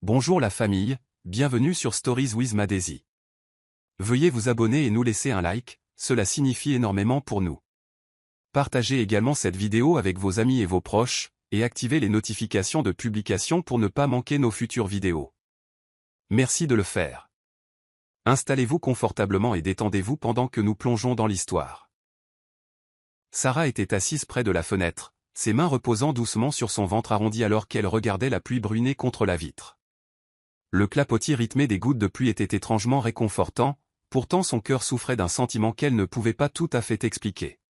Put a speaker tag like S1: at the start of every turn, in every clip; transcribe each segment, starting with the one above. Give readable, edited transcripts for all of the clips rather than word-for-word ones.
S1: Bonjour la famille, bienvenue sur Stories with Madesi. Veuillez vous abonner et nous laisser un like, cela signifie énormément pour nous. Partagez également cette vidéo avec vos amis et vos proches, et activez les notifications de publication pour ne pas manquer nos futures vidéos. Merci de le faire. Installez-vous confortablement et détendez-vous pendant que nous plongeons dans l'histoire. Sarah était assise près de la fenêtre, ses mains reposant doucement sur son ventre arrondi alors qu'elle regardait la pluie bruiner contre la vitre. Le clapotis rythmé des gouttes de pluie était étrangement réconfortant, pourtant son cœur souffrait d'un sentiment qu'elle ne pouvait pas tout à fait expliquer.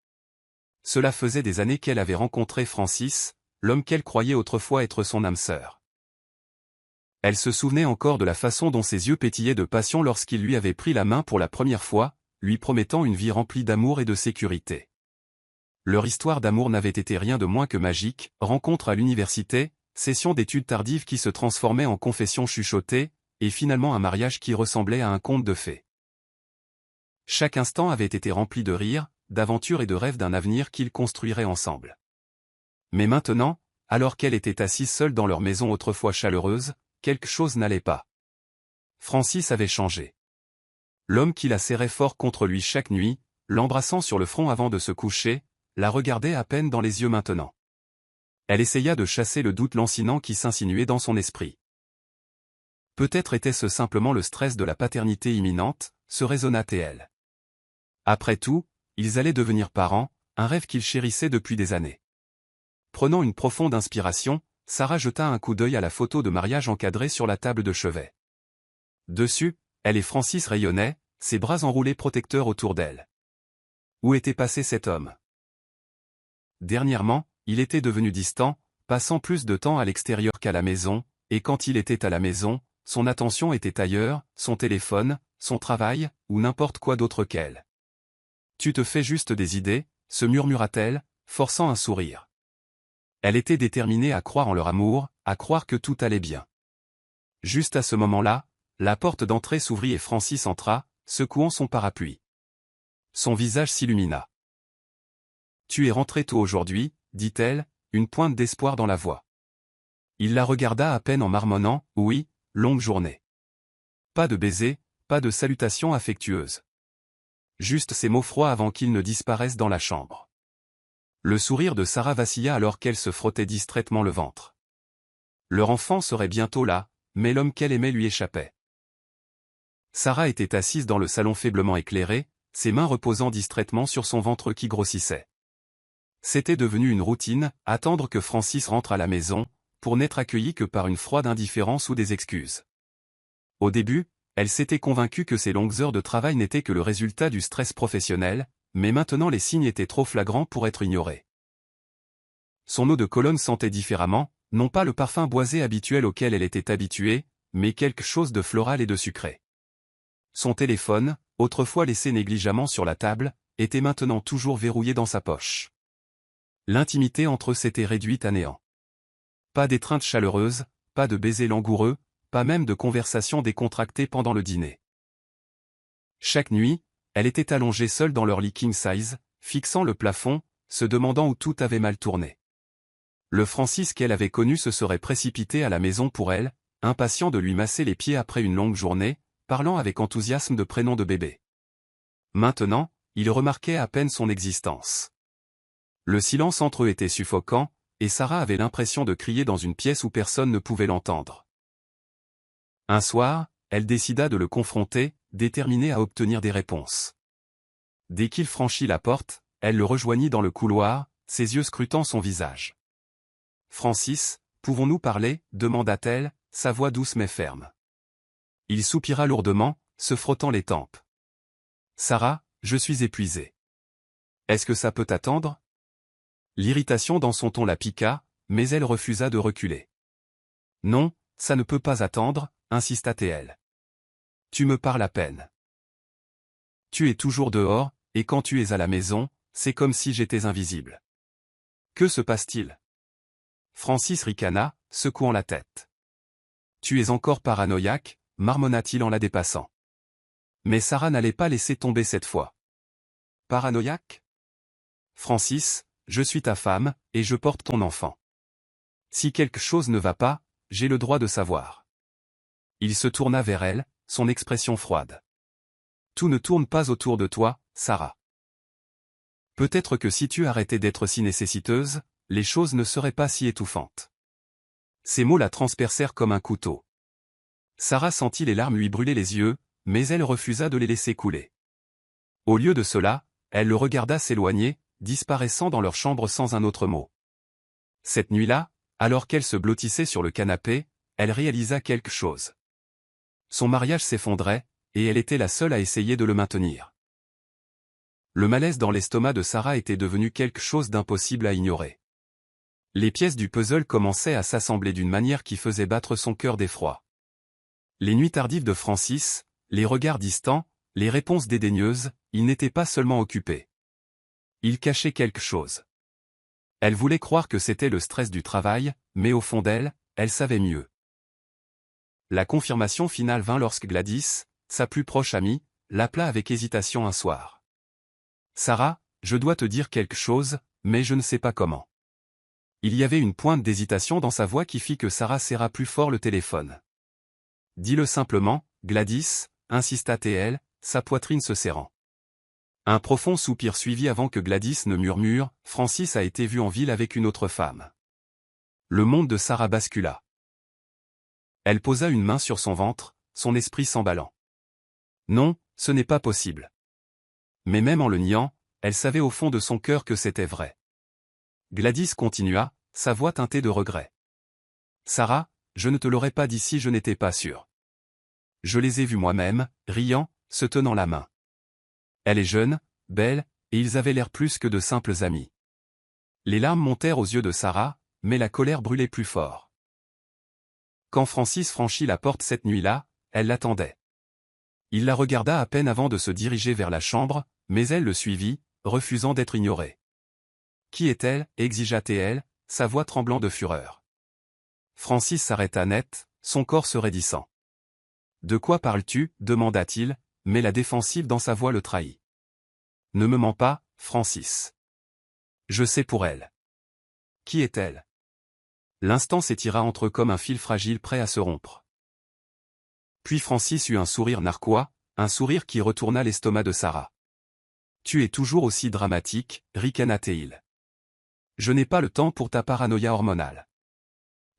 S1: Cela faisait des années qu'elle avait rencontré Francis, l'homme qu'elle croyait autrefois être son âme sœur. Elle se souvenait encore de la façon dont ses yeux pétillaient de passion lorsqu'il lui avait pris la main pour la première fois, lui promettant une vie remplie d'amour et de sécurité. Leur histoire d'amour n'avait été rien de moins que magique, rencontre à l'université, session d'études tardives qui se transformait en confession chuchotée, et finalement un mariage qui ressemblait à un conte de fées. Chaque instant avait été rempli de rires, d'aventures et de rêves d'un avenir qu'ils construiraient ensemble. Mais maintenant, alors qu'elle était assise seule dans leur maison autrefois chaleureuse, quelque chose n'allait pas. Francis avait changé. L'homme qui la serrait fort contre lui chaque nuit, l'embrassant sur le front avant de se coucher, la regardait à peine dans les yeux maintenant. Elle essaya de chasser le doute lancinant qui s'insinuait dans son esprit. Peut-être était-ce simplement le stress de la paternité imminente, se raisonna-t-elle. Après tout, ils allaient devenir parents, un rêve qu'ils chérissaient depuis des années. Prenant une profonde inspiration, Sarah jeta un coup d'œil à la photo de mariage encadrée sur la table de chevet. Dessus, elle et Francis rayonnaient, ses bras enroulés protecteurs autour d'elle. Où était passé cet homme? Dernièrement, il était devenu distant, passant plus de temps à l'extérieur qu'à la maison, et quand il était à la maison, son attention était ailleurs, son téléphone, son travail, ou n'importe quoi d'autre qu'elle. « Tu te fais juste des idées », se murmura-t-elle, forçant un sourire. Elle était déterminée à croire en leur amour, à croire que tout allait bien. Juste à ce moment-là, la porte d'entrée s'ouvrit et Francis entra, secouant son parapluie. Son visage s'illumina. « Tu es rentré tôt aujourd'hui », dit-elle, une pointe d'espoir dans la voix. Il la regarda à peine en marmonnant, « Oui, longue journée. » Pas de baiser, pas de salutations affectueuses. Juste ces mots froids avant qu'ils ne disparaissent dans la chambre. Le sourire de Sarah vacilla alors qu'elle se frottait distraitement le ventre. Leur enfant serait bientôt là, mais l'homme qu'elle aimait lui échappait. Sarah était assise dans le salon faiblement éclairé, ses mains reposant distraitement sur son ventre qui grossissait. C'était devenu une routine, attendre que Francis rentre à la maison, pour n'être accueilli que par une froide indifférence ou des excuses. Au début, elle s'était convaincue que ces longues heures de travail n'étaient que le résultat du stress professionnel, mais maintenant les signes étaient trop flagrants pour être ignorés. Son eau de Cologne sentait différemment, non pas le parfum boisé habituel auquel elle était habituée, mais quelque chose de floral et de sucré. Son téléphone, autrefois laissé négligemment sur la table, était maintenant toujours verrouillé dans sa poche. L'intimité entre eux s'était réduite à néant. Pas d'étreinte chaleureuse, pas de baisers langoureux, pas même de conversation décontractée pendant le dîner. Chaque nuit, elle était allongée seule dans leur lit king size, fixant le plafond, se demandant où tout avait mal tourné. Le Francis qu'elle avait connu se serait précipité à la maison pour elle, impatient de lui masser les pieds après une longue journée, parlant avec enthousiasme de prénoms de bébé. Maintenant, il remarquait à peine son existence. Le silence entre eux était suffocant, et Sarah avait l'impression de crier dans une pièce où personne ne pouvait l'entendre. Un soir, elle décida de le confronter, déterminée à obtenir des réponses. Dès qu'il franchit la porte, elle le rejoignit dans le couloir, ses yeux scrutant son visage. « Francis, pouvons-nous parler ?» demanda-t-elle, sa voix douce mais ferme. Il soupira lourdement, se frottant les tempes. « Sarah, je suis épuisé. Est-ce que ça peut attendre ?» L'irritation dans son ton la piqua, mais elle refusa de reculer. « Non, ça ne peut pas attendre, » insista-t-elle. « Tu me parles à peine. Tu es toujours dehors, et quand tu es à la maison, c'est comme si j'étais invisible. Que se passe-t-il » Francis ricana, secouant la tête. « Tu es encore paranoïaque » marmonna-t-il en la dépassant. Mais Sarah n'allait pas laisser tomber cette fois. « Paranoïaque ? Francis, je suis ta femme, et je porte ton enfant. Si quelque chose ne va pas, j'ai le droit de savoir. Il se tourna vers elle, son expression froide. Tout ne tourne pas autour de toi, Sarah. Peut-être que si tu arrêtais d'être si nécessiteuse, les choses ne seraient pas si étouffantes. Ces mots la transpercèrent comme un couteau. Sarah sentit les larmes lui brûler les yeux, mais elle refusa de les laisser couler. Au lieu de cela, elle le regarda s'éloigner, disparaissant dans leur chambre sans un autre mot. Cette nuit-là, alors qu'elle se blottissait sur le canapé, elle réalisa quelque chose. Son mariage s'effondrait, et elle était la seule à essayer de le maintenir. Le malaise dans l'estomac de Sarah était devenu quelque chose d'impossible à ignorer. Les pièces du puzzle commençaient à s'assembler d'une manière qui faisait battre son cœur d'effroi. Les nuits tardives de Francis, les regards distants, les réponses dédaigneuses, il n'était pas seulement occupé. Il cachait quelque chose. Elle voulait croire que c'était le stress du travail, mais au fond d'elle, elle savait mieux. La confirmation finale vint lorsque Gladys, sa plus proche amie, l'appela avec hésitation un soir. « Sarah, je dois te dire quelque chose, mais je ne sais pas comment. » Il y avait une pointe d'hésitation dans sa voix qui fit que Sarah serra plus fort le téléphone. « Dis-le simplement, Gladys, » insista-t-elle, sa poitrine se serrant. Un profond soupir suivit avant que Gladys ne murmure, « Francis a été vu en ville avec une autre femme. » Le monde de Sarah bascula. Elle posa une main sur son ventre, son esprit s'emballant. Non, ce n'est pas possible. Mais même en le niant, elle savait au fond de son cœur que c'était vrai. Gladys continua, sa voix teintée de regret. Sarah, je ne te l'aurais pas dit si je n'étais pas sûre. Je les ai vus moi-même, riant, se tenant la main. Elle est jeune, belle, et ils avaient l'air plus que de simples amis. Les larmes montèrent aux yeux de Sarah, mais la colère brûlait plus fort. Quand Francis franchit la porte cette nuit-là, elle l'attendait. Il la regarda à peine avant de se diriger vers la chambre, mais elle le suivit, refusant d'être ignorée. « Qui est-elle » exigea-t-elle, sa voix tremblant de fureur. Francis s'arrêta net, son corps se raidissant. « De quoi parles-tu » demanda-t-il, mais la défensive dans sa voix le trahit. « Ne me mens pas, Francis. Je sais pour elle. » « Qui est-elle » L'instant s'étira entre eux comme un fil fragile prêt à se rompre. Puis Francis eut un sourire narquois, un sourire qui retourna l'estomac de Sarah. « Tu es toujours aussi dramatique, ricana-t-il. Je n'ai pas le temps pour ta paranoïa hormonale. »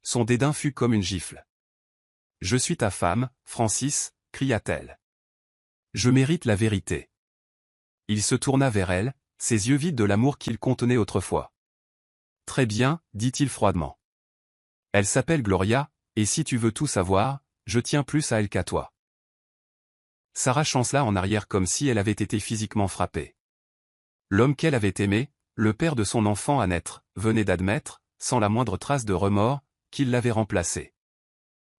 S1: Son dédain fut comme une gifle. « Je suis ta femme, Francis, » cria-t-elle. « Je mérite la vérité. » Il se tourna vers elle, ses yeux vides de l'amour qu'il contenait autrefois. « Très bien, dit-il froidement. Elle s'appelle Gloria, et si tu veux tout savoir, je tiens plus à elle qu'à toi. » Sarah chancela en arrière comme si elle avait été physiquement frappée. L'homme qu'elle avait aimé, le père de son enfant à naître, venait d'admettre, sans la moindre trace de remords, qu'il l'avait remplacé.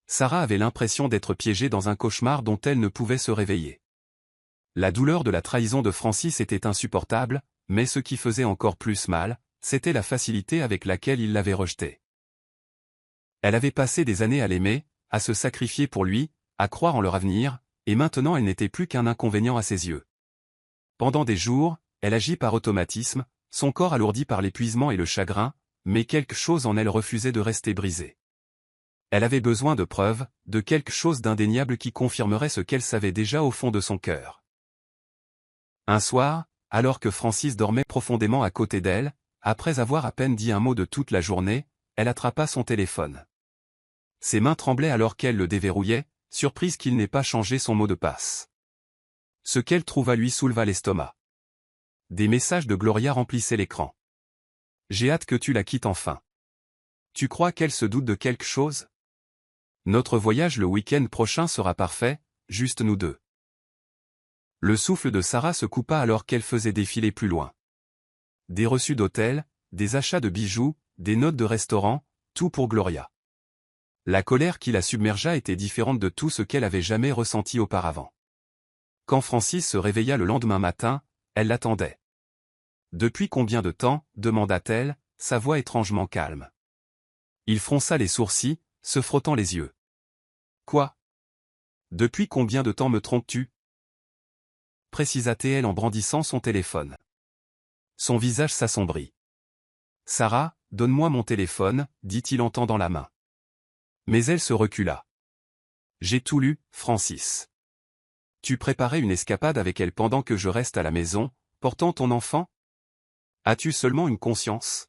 S1: Sarah avait l'impression d'être piégée dans un cauchemar dont elle ne pouvait se réveiller. La douleur de la trahison de Francis était insupportable, mais ce qui faisait encore plus mal, c'était la facilité avec laquelle il l'avait rejetée. Elle avait passé des années à l'aimer, à se sacrifier pour lui, à croire en leur avenir, et maintenant elle n'était plus qu'un inconvénient à ses yeux. Pendant des jours, elle agit par automatisme, son corps alourdi par l'épuisement et le chagrin, mais quelque chose en elle refusait de rester brisé. Elle avait besoin de preuves, de quelque chose d'indéniable qui confirmerait ce qu'elle savait déjà au fond de son cœur. Un soir, alors que Francis dormait profondément à côté d'elle, après avoir à peine dit un mot de toute la journée, elle attrapa son téléphone. Ses mains tremblaient alors qu'elle le déverrouillait, surprise qu'il n'ait pas changé son mot de passe. Ce qu'elle trouva lui souleva l'estomac. Des messages de Gloria remplissaient l'écran. « J'ai hâte que tu la quittes enfin. Tu crois qu'elle se doute de quelque chose ? Notre voyage le week-end prochain sera parfait, juste nous deux. » Le souffle de Sarah se coupa alors qu'elle faisait défiler plus loin. Des reçus d'hôtel, des achats de bijoux, des notes de restaurant, tout pour Gloria. La colère qui la submergea était différente de tout ce qu'elle avait jamais ressenti auparavant. Quand Francis se réveilla le lendemain matin, elle l'attendait. « Depuis combien de temps » demanda-t-elle, sa voix étrangement calme. Il fronça les sourcils, se frottant les yeux. « Quoi ? Depuis combien de temps me trompes-tu » précisa-t-elle en brandissant son téléphone. Son visage s'assombrit. « Sarah, donne-moi mon téléphone » dit-il en tendant la main. Mais elle se recula. J'ai tout lu, Francis. Tu préparais une escapade avec elle pendant que je reste à la maison, portant ton enfant? As-tu seulement une conscience?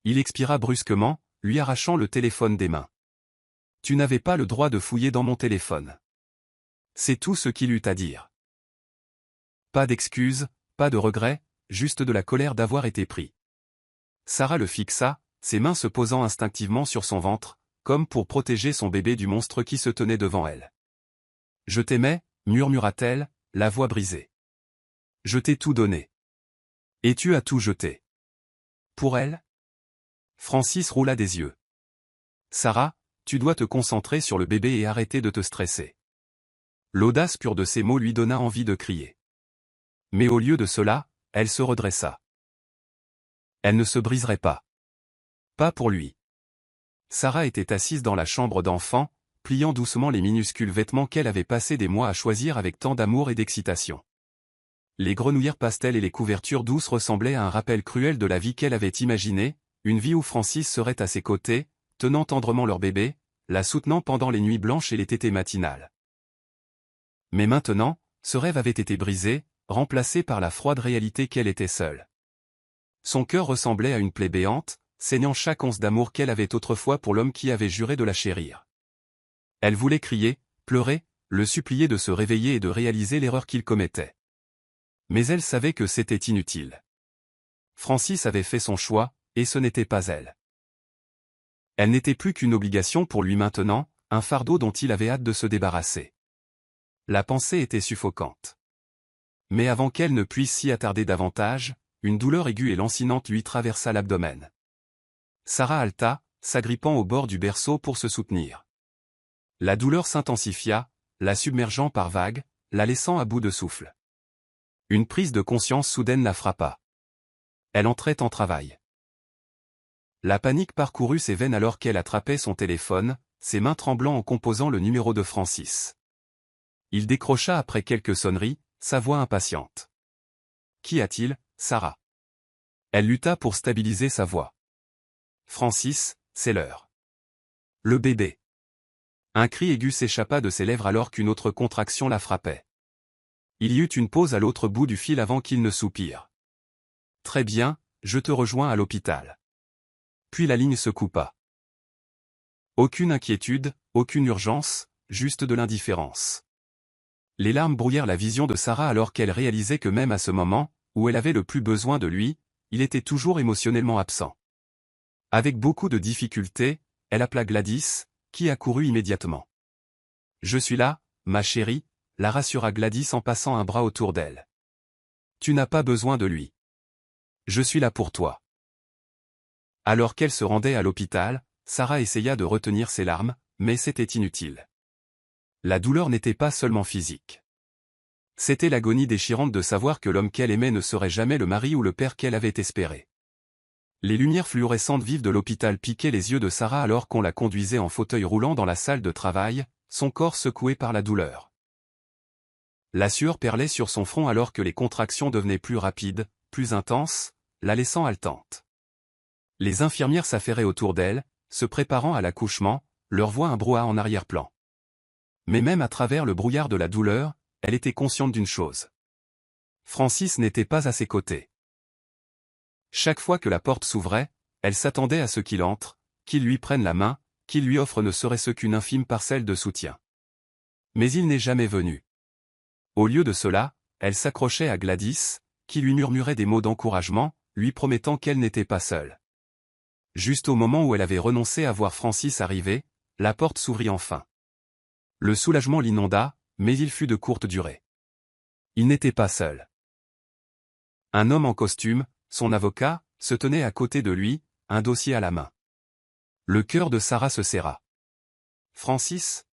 S1: Il expira brusquement, lui arrachant le téléphone des mains. Tu n'avais pas le droit de fouiller dans mon téléphone. C'est tout ce qu'il eut à dire. Pas d'excuses, pas de regrets, juste de la colère d'avoir été pris. Sarah le fixa, ses mains se posant instinctivement sur son ventre, comme pour protéger son bébé du monstre qui se tenait devant elle. Je t'aimais, murmura-t-elle, la voix brisée. Je t'ai tout donné. Et tu as tout jeté. Pour elle? Francis roula des yeux. Sarah, tu dois te concentrer sur le bébé et arrêter de te stresser. L'audace pure de ces mots lui donna envie de crier. Mais au lieu de cela, elle se redressa. Elle ne se briserait pas. Pas pour lui. Sarah était assise dans la chambre d'enfant, pliant doucement les minuscules vêtements qu'elle avait passé des mois à choisir avec tant d'amour et d'excitation. Les grenouillères pastel et les couvertures douces ressemblaient à un rappel cruel de la vie qu'elle avait imaginée, une vie où Francis serait à ses côtés, tenant tendrement leur bébé, la soutenant pendant les nuits blanches et les tétées matinales. Mais maintenant, ce rêve avait été brisé, remplacé par la froide réalité qu'elle était seule. Son cœur ressemblait à une plaie béante, saignant chaque once d'amour qu'elle avait autrefois pour l'homme qui avait juré de la chérir. Elle voulait crier, pleurer, le supplier de se réveiller et de réaliser l'erreur qu'il commettait. Mais elle savait que c'était inutile. Francis avait fait son choix, et ce n'était pas elle. Elle n'était plus qu'une obligation pour lui maintenant, un fardeau dont il avait hâte de se débarrasser. La pensée était suffocante. Mais avant qu'elle ne puisse s'y attarder davantage, une douleur aiguë et lancinante lui traversa l'abdomen. Sarah halta, s'agrippant au bord du berceau pour se soutenir. La douleur s'intensifia, la submergeant par vagues, la laissant à bout de souffle. Une prise de conscience soudaine la frappa. Elle entrait en travail. La panique parcourut ses veines alors qu'elle attrapait son téléphone, ses mains tremblant en composant le numéro de Francis. Il décrocha après quelques sonneries, sa voix impatiente. « Qu'y a-t-il, Sarah ?» Elle lutta pour stabiliser sa voix. « Francis, c'est l'heure. » Le bébé. Un cri aigu s'échappa de ses lèvres alors qu'une autre contraction la frappait. Il y eut une pause à l'autre bout du fil avant qu'il ne soupire. « Très bien, je te rejoins à l'hôpital. » Puis la ligne se coupa. Aucune inquiétude, aucune urgence, juste de l'indifférence. Les larmes brouillèrent la vision de Sarah alors qu'elle réalisait que même à ce moment, où elle avait le plus besoin de lui, il était toujours émotionnellement absent. Avec beaucoup de difficultés, elle appela Gladys, qui accourut immédiatement. « Je suis là, ma chérie », la rassura Gladys en passant un bras autour d'elle. « Tu n'as pas besoin de lui. Je suis là pour toi. » Alors qu'elle se rendait à l'hôpital, Sarah essaya de retenir ses larmes, mais c'était inutile. La douleur n'était pas seulement physique. C'était l'agonie déchirante de savoir que l'homme qu'elle aimait ne serait jamais le mari ou le père qu'elle avait espéré. Les lumières fluorescentes vives de l'hôpital piquaient les yeux de Sarah alors qu'on la conduisait en fauteuil roulant dans la salle de travail, son corps secoué par la douleur. La sueur perlait sur son front alors que les contractions devenaient plus rapides, plus intenses, la laissant haletante. Les infirmières s'affairaient autour d'elle, se préparant à l'accouchement, leur voix un brouhaha en arrière-plan. Mais même à travers le brouillard de la douleur, elle était consciente d'une chose. Francis n'était pas à ses côtés. Chaque fois que la porte s'ouvrait, elle s'attendait à ce qu'il entre, qu'il lui prenne la main, qu'il lui offre ne serait-ce qu'une infime parcelle de soutien. Mais il n'est jamais venu. Au lieu de cela, elle s'accrochait à Gladys, qui lui murmurait des mots d'encouragement, lui promettant qu'elle n'était pas seule. Juste au moment où elle avait renoncé à voir Francis arriver, la porte s'ouvrit enfin. Le soulagement l'inonda, mais il fut de courte durée. Il n'était pas seul. Un homme en costume, son avocat, se tenait à côté de lui, un dossier à la main. Le cœur de Sarah se serra. « Francis ?»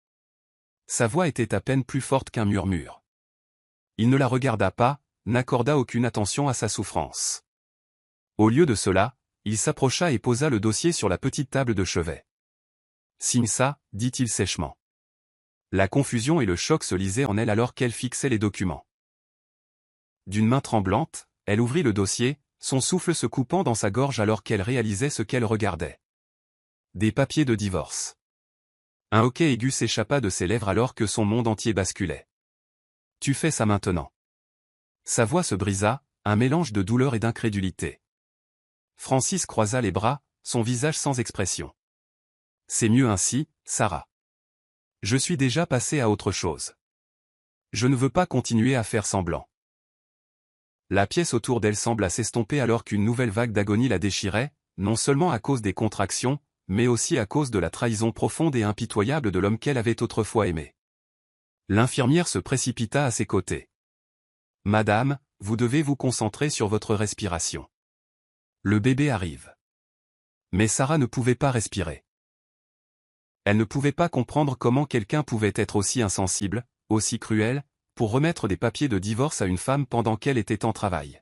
S1: Sa voix était à peine plus forte qu'un murmure. Il ne la regarda pas, n'accorda aucune attention à sa souffrance. Au lieu de cela, il s'approcha et posa le dossier sur la petite table de chevet. « Signe ça, dit-il sèchement. » La confusion et le choc se lisaient en elle alors qu'elle fixait les documents. D'une main tremblante, elle ouvrit le dossier, son souffle se coupant dans sa gorge alors qu'elle réalisait ce qu'elle regardait. Des papiers de divorce. Un hoquet aigu s'échappa de ses lèvres alors que son monde entier basculait. Tu fais ça maintenant. Sa voix se brisa, un mélange de douleur et d'incrédulité. Francis croisa les bras, son visage sans expression. C'est mieux ainsi, Sarah. Je suis déjà passé à autre chose. Je ne veux pas continuer à faire semblant. La pièce autour d'elle sembla s'estomper alors qu'une nouvelle vague d'agonie la déchirait, non seulement à cause des contractions, mais aussi à cause de la trahison profonde et impitoyable de l'homme qu'elle avait autrefois aimé. L'infirmière se précipita à ses côtés. « Madame, vous devez vous concentrer sur votre respiration. Le bébé arrive. » Mais Sarah ne pouvait pas respirer. Elle ne pouvait pas comprendre comment quelqu'un pouvait être aussi insensible, aussi cruel, pour remettre des papiers de divorce à une femme pendant qu'elle était en travail.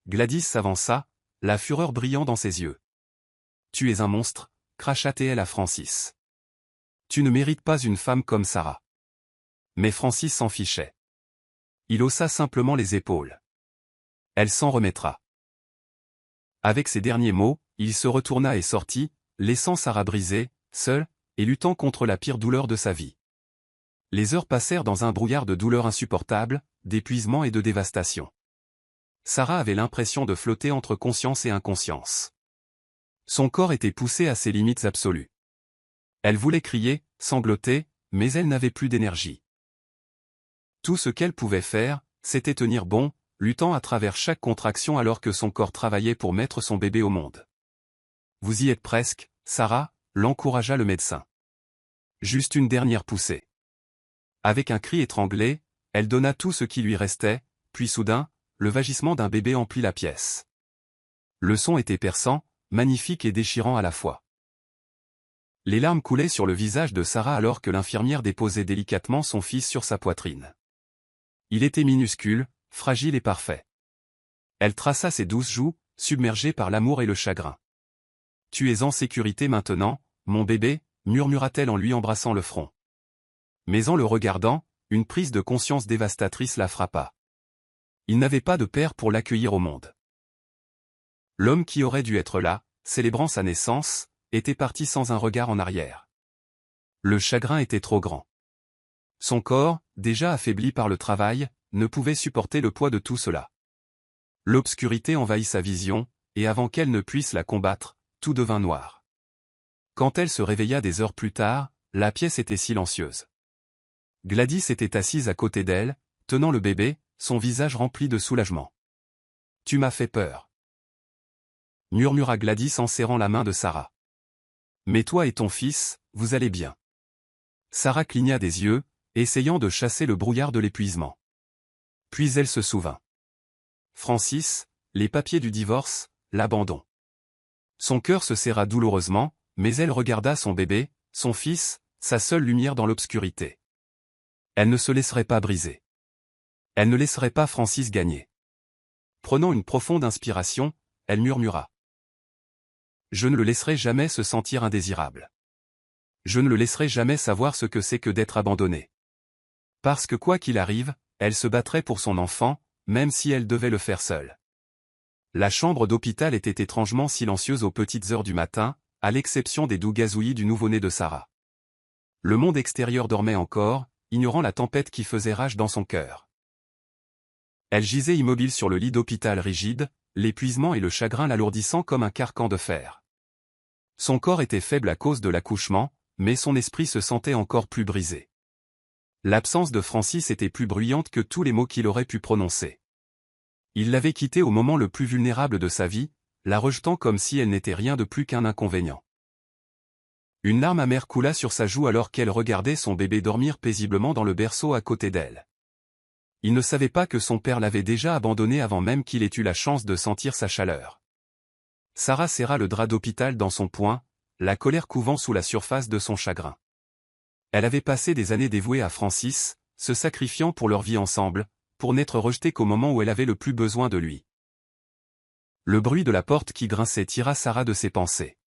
S1: Gladys s'avança, la fureur brillant dans ses yeux. « Tu es un monstre, » cracha-t-elle à Francis. « Tu ne mérites pas une femme comme Sarah. » Mais Francis s'en fichait. Il haussa simplement les épaules. Elle s'en remettra. Avec ces derniers mots, il se retourna et sortit, laissant Sarah brisée, seule, et luttant contre la pire douleur de sa vie. Les heures passèrent dans un brouillard de douleur insupportable, d'épuisement et de dévastation. Sarah avait l'impression de flotter entre conscience et inconscience. Son corps était poussé à ses limites absolues. Elle voulait crier, sangloter, mais elle n'avait plus d'énergie. Tout ce qu'elle pouvait faire, c'était tenir bon, luttant à travers chaque contraction alors que son corps travaillait pour mettre son bébé au monde. « Vous y êtes presque, Sarah », l'encouragea le médecin. Juste une dernière poussée. Avec un cri étranglé, elle donna tout ce qui lui restait, puis soudain, le vagissement d'un bébé emplit la pièce. Le son était perçant, magnifique et déchirant à la fois. Les larmes coulaient sur le visage de Sarah alors que l'infirmière déposait délicatement son fils sur sa poitrine. Il était minuscule, fragile et parfait. Elle traça ses douces joues, submergées par l'amour et le chagrin. « Tu es en sécurité maintenant, mon bébé » murmura-t-elle en lui embrassant le front. Mais en le regardant, une prise de conscience dévastatrice la frappa. Il n'avait pas de père pour l'accueillir au monde. L'homme qui aurait dû être là, célébrant sa naissance, était parti sans un regard en arrière. Le chagrin était trop grand. Son corps, déjà affaibli par le travail, ne pouvait supporter le poids de tout cela. L'obscurité envahit sa vision, et avant qu'elle ne puisse la combattre, tout devint noir. Quand elle se réveilla des heures plus tard, la pièce était silencieuse. Gladys était assise à côté d'elle, tenant le bébé, son visage rempli de soulagement. « Tu m'as fait peur. » murmura Gladys en serrant la main de Sarah. « Mais toi et ton fils, vous allez bien. » Sarah cligna des yeux, essayant de chasser le brouillard de l'épuisement. Puis elle se souvint. Francis, les papiers du divorce, l'abandon. Son cœur se serra douloureusement, mais elle regarda son bébé, son fils, sa seule lumière dans l'obscurité. Elle ne se laisserait pas briser. Elle ne laisserait pas Francis gagner. Prenant une profonde inspiration, elle murmura. « Je ne le laisserai jamais se sentir indésirable. Je ne le laisserai jamais savoir ce que c'est que d'être abandonné. Parce que quoi qu'il arrive, elle se battrait pour son enfant, même si elle devait le faire seule. » La chambre d'hôpital était étrangement silencieuse aux petites heures du matin, à l'exception des doux gazouillis du nouveau-né de Sarah. Le monde extérieur dormait encore, ignorant la tempête qui faisait rage dans son cœur. Elle gisait immobile sur le lit d'hôpital rigide, l'épuisement et le chagrin l'alourdissant comme un carcan de fer. Son corps était faible à cause de l'accouchement, mais son esprit se sentait encore plus brisé. L'absence de Francis était plus bruyante que tous les mots qu'il aurait pu prononcer. Il l'avait quittée au moment le plus vulnérable de sa vie, la rejetant comme si elle n'était rien de plus qu'un inconvénient. Une larme amère coula sur sa joue alors qu'elle regardait son bébé dormir paisiblement dans le berceau à côté d'elle. Il ne savait pas que son père l'avait déjà abandonné avant même qu'il ait eu la chance de sentir sa chaleur. Sarah serra le drap d'hôpital dans son poing, la colère couvant sous la surface de son chagrin. Elle avait passé des années dévouée à Francis, se sacrifiant pour leur vie ensemble, pour n'être rejetée qu'au moment où elle avait le plus besoin de lui. Le bruit de la porte qui grinçait tira Sarah de ses pensées.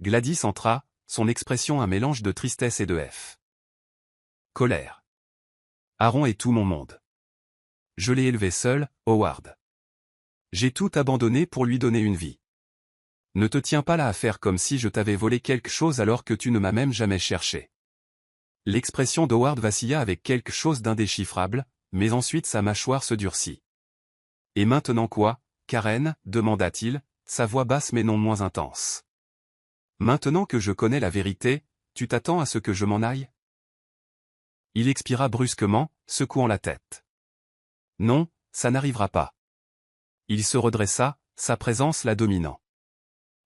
S1: Gladys entra, son expression un mélange de tristesse et de colère. Aaron est tout mon monde. Je l'ai élevé seul, Howard. J'ai tout abandonné pour lui donner une vie. Ne te tiens pas là à faire comme si je t'avais volé quelque chose alors que tu ne m'as même jamais cherché. L'expression d'Howard vacilla avec quelque chose d'indéchiffrable, mais ensuite sa mâchoire se durcit. Et maintenant quoi, Karen, demanda-t-il, sa voix basse mais non moins intense. Maintenant que je connais la vérité, tu t'attends à ce que je m'en aille? Il expira brusquement, secouant la tête. Non, ça n'arrivera pas. Il se redressa, sa présence la dominant.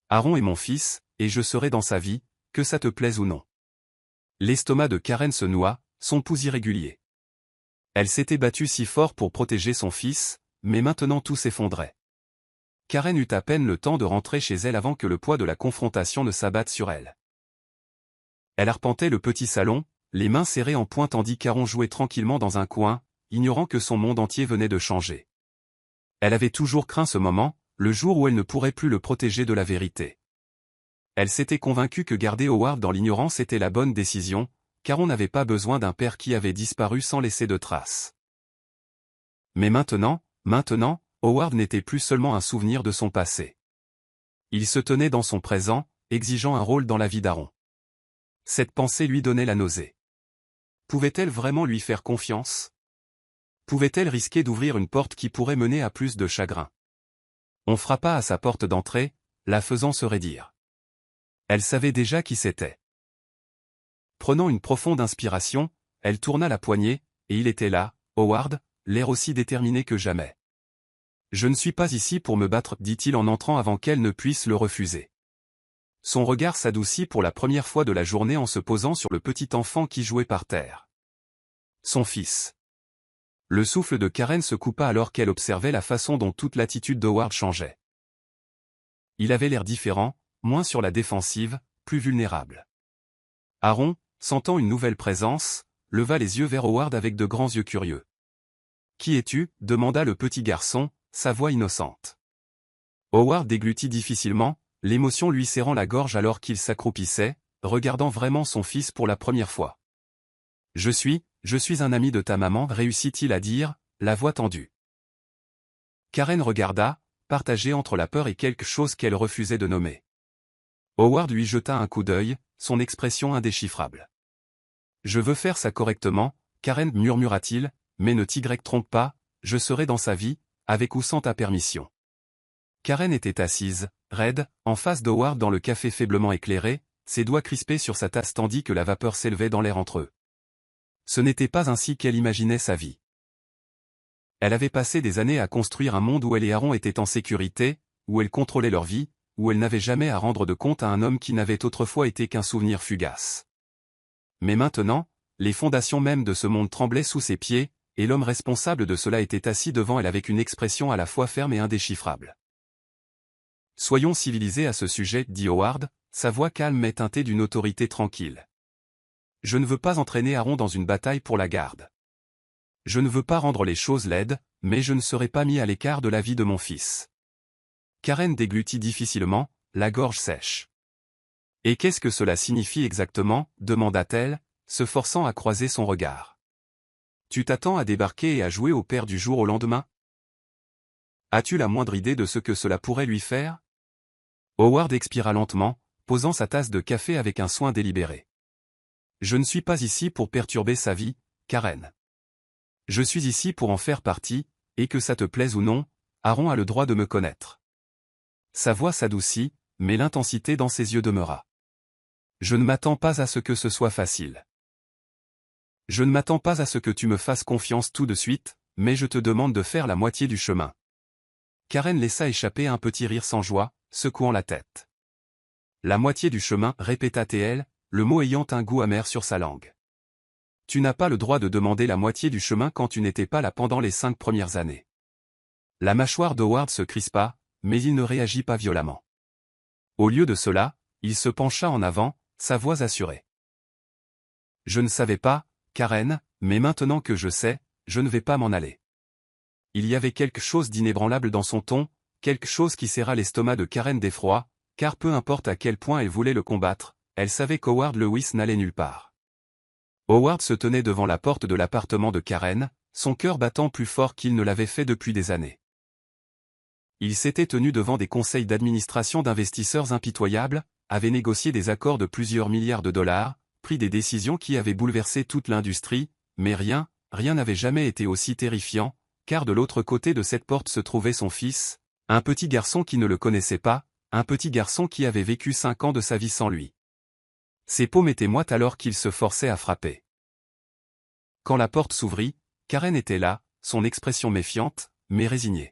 S1: Aaron est mon fils, et je serai dans sa vie, que ça te plaise ou non. L'estomac de Karen se noua, son pouls irrégulier. Elle s'était battue si fort pour protéger son fils, mais maintenant tout s'effondrait. Karen eut à peine le temps de rentrer chez elle avant que le poids de la confrontation ne s'abatte sur elle. Elle arpentait le petit salon, les mains serrées en poing tandis qu'Aaron jouait tranquillement dans un coin, ignorant que son monde entier venait de changer. Elle avait toujours craint ce moment, le jour où elle ne pourrait plus le protéger de la vérité. Elle s'était convaincue que garder Howard dans l'ignorance était la bonne décision, car on n'avait pas besoin d'un père qui avait disparu sans laisser de traces. Mais maintenant, Howard n'était plus seulement un souvenir de son passé. Il se tenait dans son présent, exigeant un rôle dans la vie d'Aaron. Cette pensée lui donnait la nausée. Pouvait-elle vraiment lui faire confiance? Pouvait-elle risquer d'ouvrir une porte qui pourrait mener à plus de chagrin? On frappa à sa porte d'entrée, la faisant se raidir. Elle savait déjà qui c'était. Prenant une profonde inspiration, elle tourna la poignée, et il était là, Howard, l'air aussi déterminé que jamais. Je ne suis pas ici pour me battre, dit-il en entrant avant qu'elle ne puisse le refuser. Son regard s'adoucit pour la première fois de la journée en se posant sur le petit enfant qui jouait par terre. Son fils. Le souffle de Karen se coupa alors qu'elle observait la façon dont toute l'attitude d'Howard changeait. Il avait l'air différent, moins sur la défensive, plus vulnérable. Aaron, sentant une nouvelle présence, leva les yeux vers Howard avec de grands yeux curieux. « Qui es-tu » demanda le petit garçon, sa voix innocente. Howard déglutit difficilement, l'émotion lui serrant la gorge alors qu'il s'accroupissait, regardant vraiment son fils pour la première fois. « Je suis un ami de ta maman » réussit-il à dire, la voix tendue. Karen regarda, partagée entre la peur et quelque chose qu'elle refusait de nommer. Howard lui jeta un coup d'œil, son expression indéchiffrable. « Je veux faire ça correctement, Karen murmura-t-il, mais ne t'y trompe pas, je serai dans sa vie, avec ou sans ta permission. » Karen était assise, raide, en face d'Howard dans le café faiblement éclairé, ses doigts crispés sur sa tasse tandis que la vapeur s'élevait dans l'air entre eux. Ce n'était pas ainsi qu'elle imaginait sa vie. Elle avait passé des années à construire un monde où elle et Aaron étaient en sécurité, où elle contrôlait leur vie, où elle n'avait jamais à rendre de compte à un homme qui n'avait autrefois été qu'un souvenir fugace. Mais maintenant, les fondations même de ce monde tremblaient sous ses pieds, et l'homme responsable de cela était assis devant elle avec une expression à la fois ferme et indéchiffrable. « Soyons civilisés à ce sujet, dit Howard, sa voix calme et teintée d'une autorité tranquille. Je ne veux pas entraîner Aaron dans une bataille pour la garde. Je ne veux pas rendre les choses laides, mais je ne serai pas mis à l'écart de la vie de mon fils. » Karen déglutit difficilement, la gorge sèche. « Et qu'est-ce que cela signifie exactement » demanda-t-elle, se forçant à croiser son regard. « Tu t'attends à débarquer et à jouer au père du jour au lendemain? As-tu la moindre idée de ce que cela pourrait lui faire ?» Howard expira lentement, posant sa tasse de café avec un soin délibéré. « Je ne suis pas ici pour perturber sa vie, Karen. Je suis ici pour en faire partie, et que ça te plaise ou non, Aaron a le droit de me connaître. » Sa voix s'adoucit, mais l'intensité dans ses yeux demeura. « Je ne m'attends pas à ce que ce soit facile. Je ne m'attends pas à ce que tu me fasses confiance tout de suite, mais je te demande de faire la moitié du chemin. » Karen laissa échapper un petit rire sans joie, secouant la tête. « La moitié du chemin, répéta-t-elle, le mot ayant un goût amer sur sa langue. Tu n'as pas le droit de demander la moitié du chemin quand tu n'étais pas là pendant les 5 premières années. » La mâchoire d'Howard se crispa, mais il ne réagit pas violemment. Au lieu de cela, il se pencha en avant, sa voix assurée. « Je ne savais pas, Karen, mais maintenant que je sais, je ne vais pas m'en aller. » Il y avait quelque chose d'inébranlable dans son ton, quelque chose qui serra l'estomac de Karen d'effroi, car peu importe à quel point elle voulait le combattre, elle savait qu'Howard Lewis n'allait nulle part. Howard se tenait devant la porte de l'appartement de Karen, son cœur battant plus fort qu'il ne l'avait fait depuis des années. Il s'était tenu devant des conseils d'administration d'investisseurs impitoyables, avait négocié des accords de plusieurs milliards de dollars, pris des décisions qui avaient bouleversé toute l'industrie, mais rien n'avait jamais été aussi terrifiant, car de l'autre côté de cette porte se trouvait son fils, un petit garçon qui ne le connaissait pas, un petit garçon qui avait vécu 5 ans de sa vie sans lui. Ses paumes étaient moites alors qu'il se forçait à frapper. Quand la porte s'ouvrit, Karen était là, son expression méfiante, mais résignée.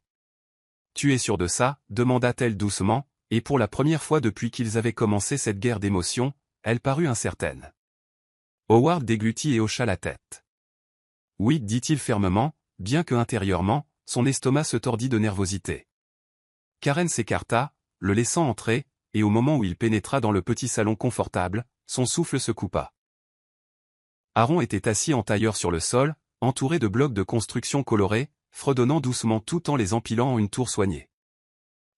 S1: « Tu es sûr de ça ?» demanda-t-elle doucement, et pour la première fois depuis qu'ils avaient commencé cette guerre d'émotions, elle parut incertaine. Howard déglutit et hocha la tête. « Oui, dit-il fermement, bien que intérieurement, son estomac se tordit de nervosité. Karen s'écarta, le laissant entrer, et au moment où il pénétra dans le petit salon confortable, son souffle se coupa. Aaron était assis en tailleur sur le sol, entouré de blocs de construction colorés, fredonnant doucement tout en les empilant en une tour soignée.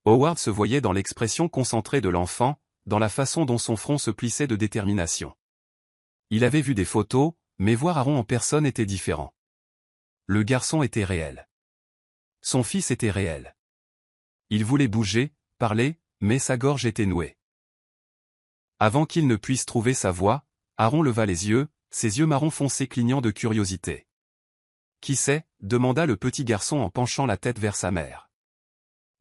S1: Howard se voyait dans l'expression concentrée de l'enfant, dans la façon dont son front se plissait de détermination. Il avait vu des photos, mais voir Aaron en personne était différent. Le garçon était réel. Son fils était réel. Il voulait bouger, parler, mais sa gorge était nouée. Avant qu'il ne puisse trouver sa voix, Aaron leva les yeux, ses yeux marron foncé clignant de curiosité. « Qui c'est ?» demanda le petit garçon en penchant la tête vers sa mère.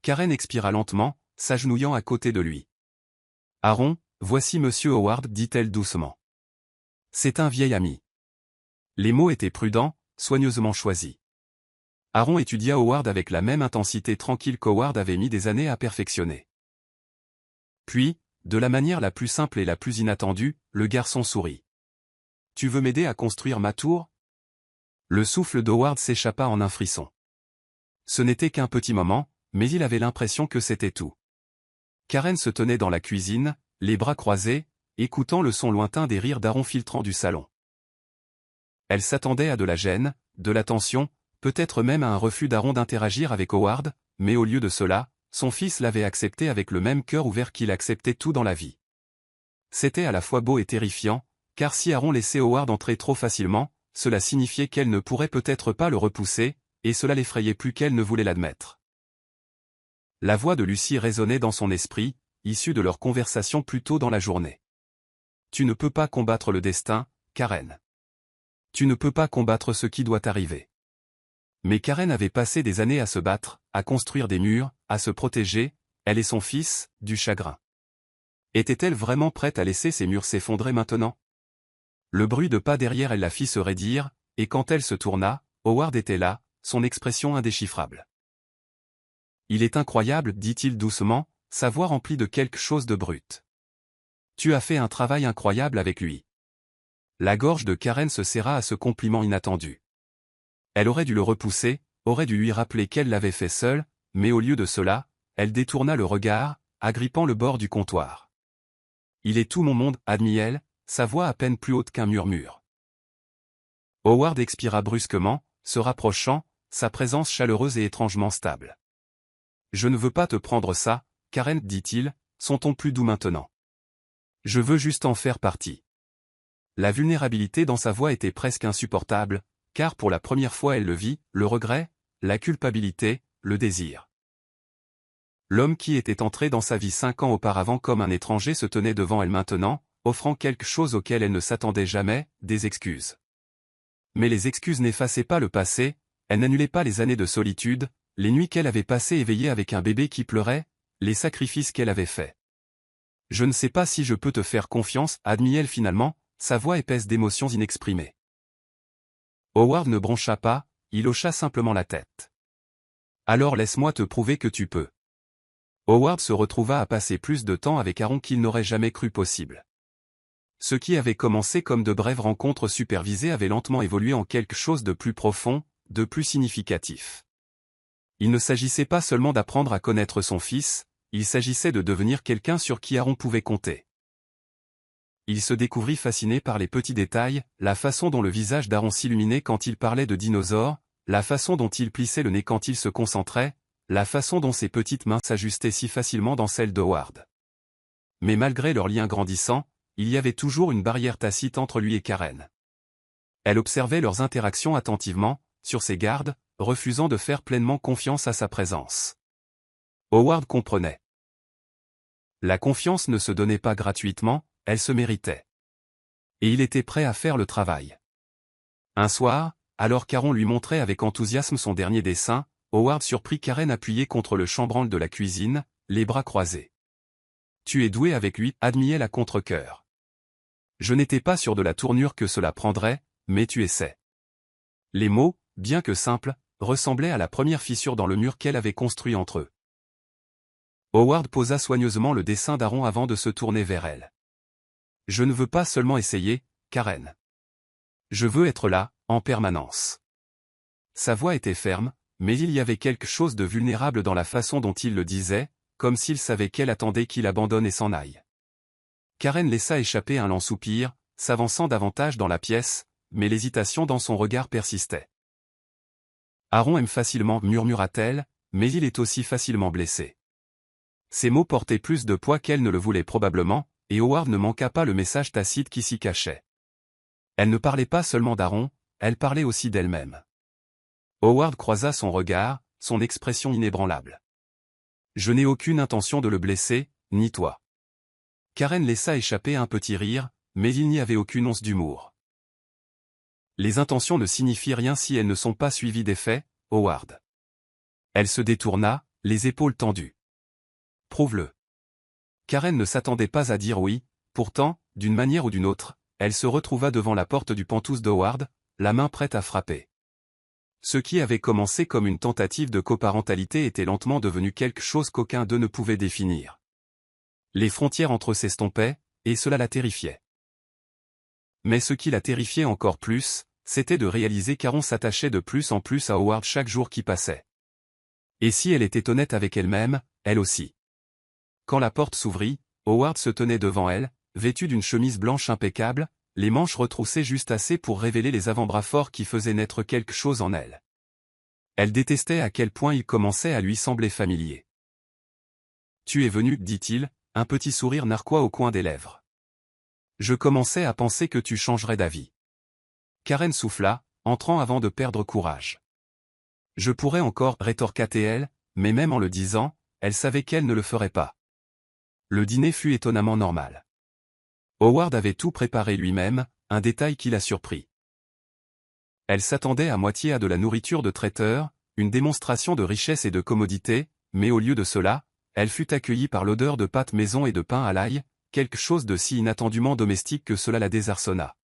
S1: Karen expira lentement, s'agenouillant à côté de lui. « Aaron, voici Monsieur Howard, dit-elle doucement. C'est un vieil ami. » Les mots étaient prudents, soigneusement choisis. Aaron étudia Howard avec la même intensité tranquille qu'Howard avait mis des années à perfectionner. Puis, de la manière la plus simple et la plus inattendue, le garçon sourit. « Tu veux m'aider à construire ma tour ?» Le souffle d'Howard s'échappa en un frisson. Ce n'était qu'un petit moment, mais il avait l'impression que c'était tout. Karen se tenait dans la cuisine, les bras croisés, écoutant le son lointain des rires d'Aaron filtrant du salon. Elle s'attendait à de la gêne, de la tension, peut-être même à un refus d'Aaron d'interagir avec Howard, mais au lieu de cela, son fils l'avait accepté avec le même cœur ouvert qu'il acceptait tout dans la vie. C'était à la fois beau et terrifiant, car si Aaron laissait Howard entrer trop facilement, cela signifiait qu'elle ne pourrait peut-être pas le repousser, et cela l'effrayait plus qu'elle ne voulait l'admettre. La voix de Lucie résonnait dans son esprit, issue de leur conversation plus tôt dans la journée. Tu ne peux pas combattre le destin, Karen. Tu ne peux pas combattre ce qui doit arriver. Mais Karen avait passé des années à se battre, à construire des murs, à se protéger, elle et son fils, du chagrin. Était-elle vraiment prête à laisser ces murs s'effondrer maintenant? Le bruit de pas derrière elle la fit se raidir, et quand elle se tourna, Howard était là, son expression indéchiffrable. Il est incroyable, dit-il doucement, sa voix remplie de quelque chose de brut. Tu as fait un travail incroyable avec lui. La gorge de Karen se serra à ce compliment inattendu. Elle aurait dû le repousser, aurait dû lui rappeler qu'elle l'avait fait seule, mais au lieu de cela, elle détourna le regard, agrippant le bord du comptoir. Il est tout mon monde, admit-elle, sa voix à peine plus haute qu'un murmure. Howard expira brusquement, se rapprochant, sa présence chaleureuse et étrangement stable. Je ne veux pas te prendre ça, Karen, dit-il, son ton plus doux maintenant. Je veux juste en faire partie. La vulnérabilité dans sa voix était presque insupportable, car pour la première fois elle le vit, le regret, la culpabilité, le désir. L'homme qui était entré dans sa vie 5 ans auparavant comme un étranger se tenait devant elle maintenant, offrant quelque chose auquel elle ne s'attendait jamais, des excuses. Mais les excuses n'effaçaient pas le passé, elles n'annulaient pas les années de solitude, les nuits qu'elle avait passées éveillée avec un bébé qui pleurait, les sacrifices qu'elle avait faits. Je ne sais pas si je peux te faire confiance, admit-elle finalement, sa voix épaisse d'émotions inexprimées. Howard ne broncha pas, il hocha simplement la tête. Alors laisse-moi te prouver que tu peux. Howard se retrouva à passer plus de temps avec Aaron qu'il n'aurait jamais cru possible. Ce qui avait commencé comme de brèves rencontres supervisées avait lentement évolué en quelque chose de plus profond, de plus significatif. Il ne s'agissait pas seulement d'apprendre à connaître son fils, il s'agissait de devenir quelqu'un sur qui Aaron pouvait compter. Il se découvrit fasciné par les petits détails, la façon dont le visage d'Aaron s'illuminait quand il parlait de dinosaures, la façon dont il plissait le nez quand il se concentrait, la façon dont ses petites mains s'ajustaient si facilement dans celles d'Howard. Mais malgré leur lien grandissant, il y avait toujours une barrière tacite entre lui et Karen. Elle observait leurs interactions attentivement, sur ses gardes, refusant de faire pleinement confiance à sa présence. Howard comprenait. La confiance ne se donnait pas gratuitement, elle se méritait. Et il était prêt à faire le travail. Un soir, alors qu'Aaron lui montrait avec enthousiasme son dernier dessin, Howard surprit Karen appuyée contre le chambranle de la cuisine, les bras croisés. « Tu es doué avec lui », admirait à contre-cœur. « Je n'étais pas sûr de la tournure que cela prendrait, mais tu essaies. » Les mots, bien que simples, ressemblaient à la première fissure dans le mur qu'elle avait construit entre eux. Howard posa soigneusement le dessin d'Aaron avant de se tourner vers elle. « Je ne veux pas seulement essayer, Karen. Je veux être là, en permanence. » Sa voix était ferme, mais il y avait quelque chose de vulnérable dans la façon dont il le disait, comme s'il savait qu'elle attendait qu'il abandonne et s'en aille. Karen laissa échapper un lent soupir, s'avançant davantage dans la pièce, mais l'hésitation dans son regard persistait. « Aaron aime facilement, murmura-t-elle, mais il est aussi facilement blessé. » Ces mots portaient plus de poids qu'elle ne le voulait probablement, et Howard ne manqua pas le message tacite qui s'y cachait. Elle ne parlait pas seulement d'Aaron, elle parlait aussi d'elle-même. Howard croisa son regard, son expression inébranlable. « Je n'ai aucune intention de le blesser, ni toi. » Karen laissa échapper un petit rire, mais il n'y avait aucune once d'humour. « Les intentions ne signifient rien si elles ne sont pas suivies des faits, Howard. » Elle se détourna, les épaules tendues. « Prouve-le. » Karen ne s'attendait pas à dire oui, pourtant, d'une manière ou d'une autre, elle se retrouva devant la porte du pantouse d'Howard, la main prête à frapper. Ce qui avait commencé comme une tentative de coparentalité était lentement devenu quelque chose qu'aucun d'eux ne pouvait définir. Les frontières entre eux s'estompaient, et cela la terrifiait. Mais ce qui la terrifiait encore plus, c'était de réaliser qu'Aaron s'attachait de plus en plus à Howard chaque jour qui passait. Et si elle était honnête avec elle-même, elle aussi. Quand la porte s'ouvrit, Howard se tenait devant elle, vêtu d'une chemise blanche impeccable, les manches retroussées juste assez pour révéler les avant-bras forts qui faisaient naître quelque chose en elle. Elle détestait à quel point il commençait à lui sembler familier. « Tu es venu, dit-il, un petit sourire narquois au coin des lèvres. Je commençais à penser que tu changerais d'avis. » Karen souffla, entrant avant de perdre courage. « Je pourrais encore, rétorqua-t-elle, mais même en le disant, elle savait qu'elle ne le ferait pas. » Le dîner fut étonnamment normal. Howard avait tout préparé lui-même, un détail qui la surprit. Elle s'attendait à moitié à de la nourriture de traiteur, une démonstration de richesse et de commodité, mais au lieu de cela, elle fut accueillie par l'odeur de pâtes maison et de pain à l'ail, quelque chose de si inattendument domestique que cela la désarçonna.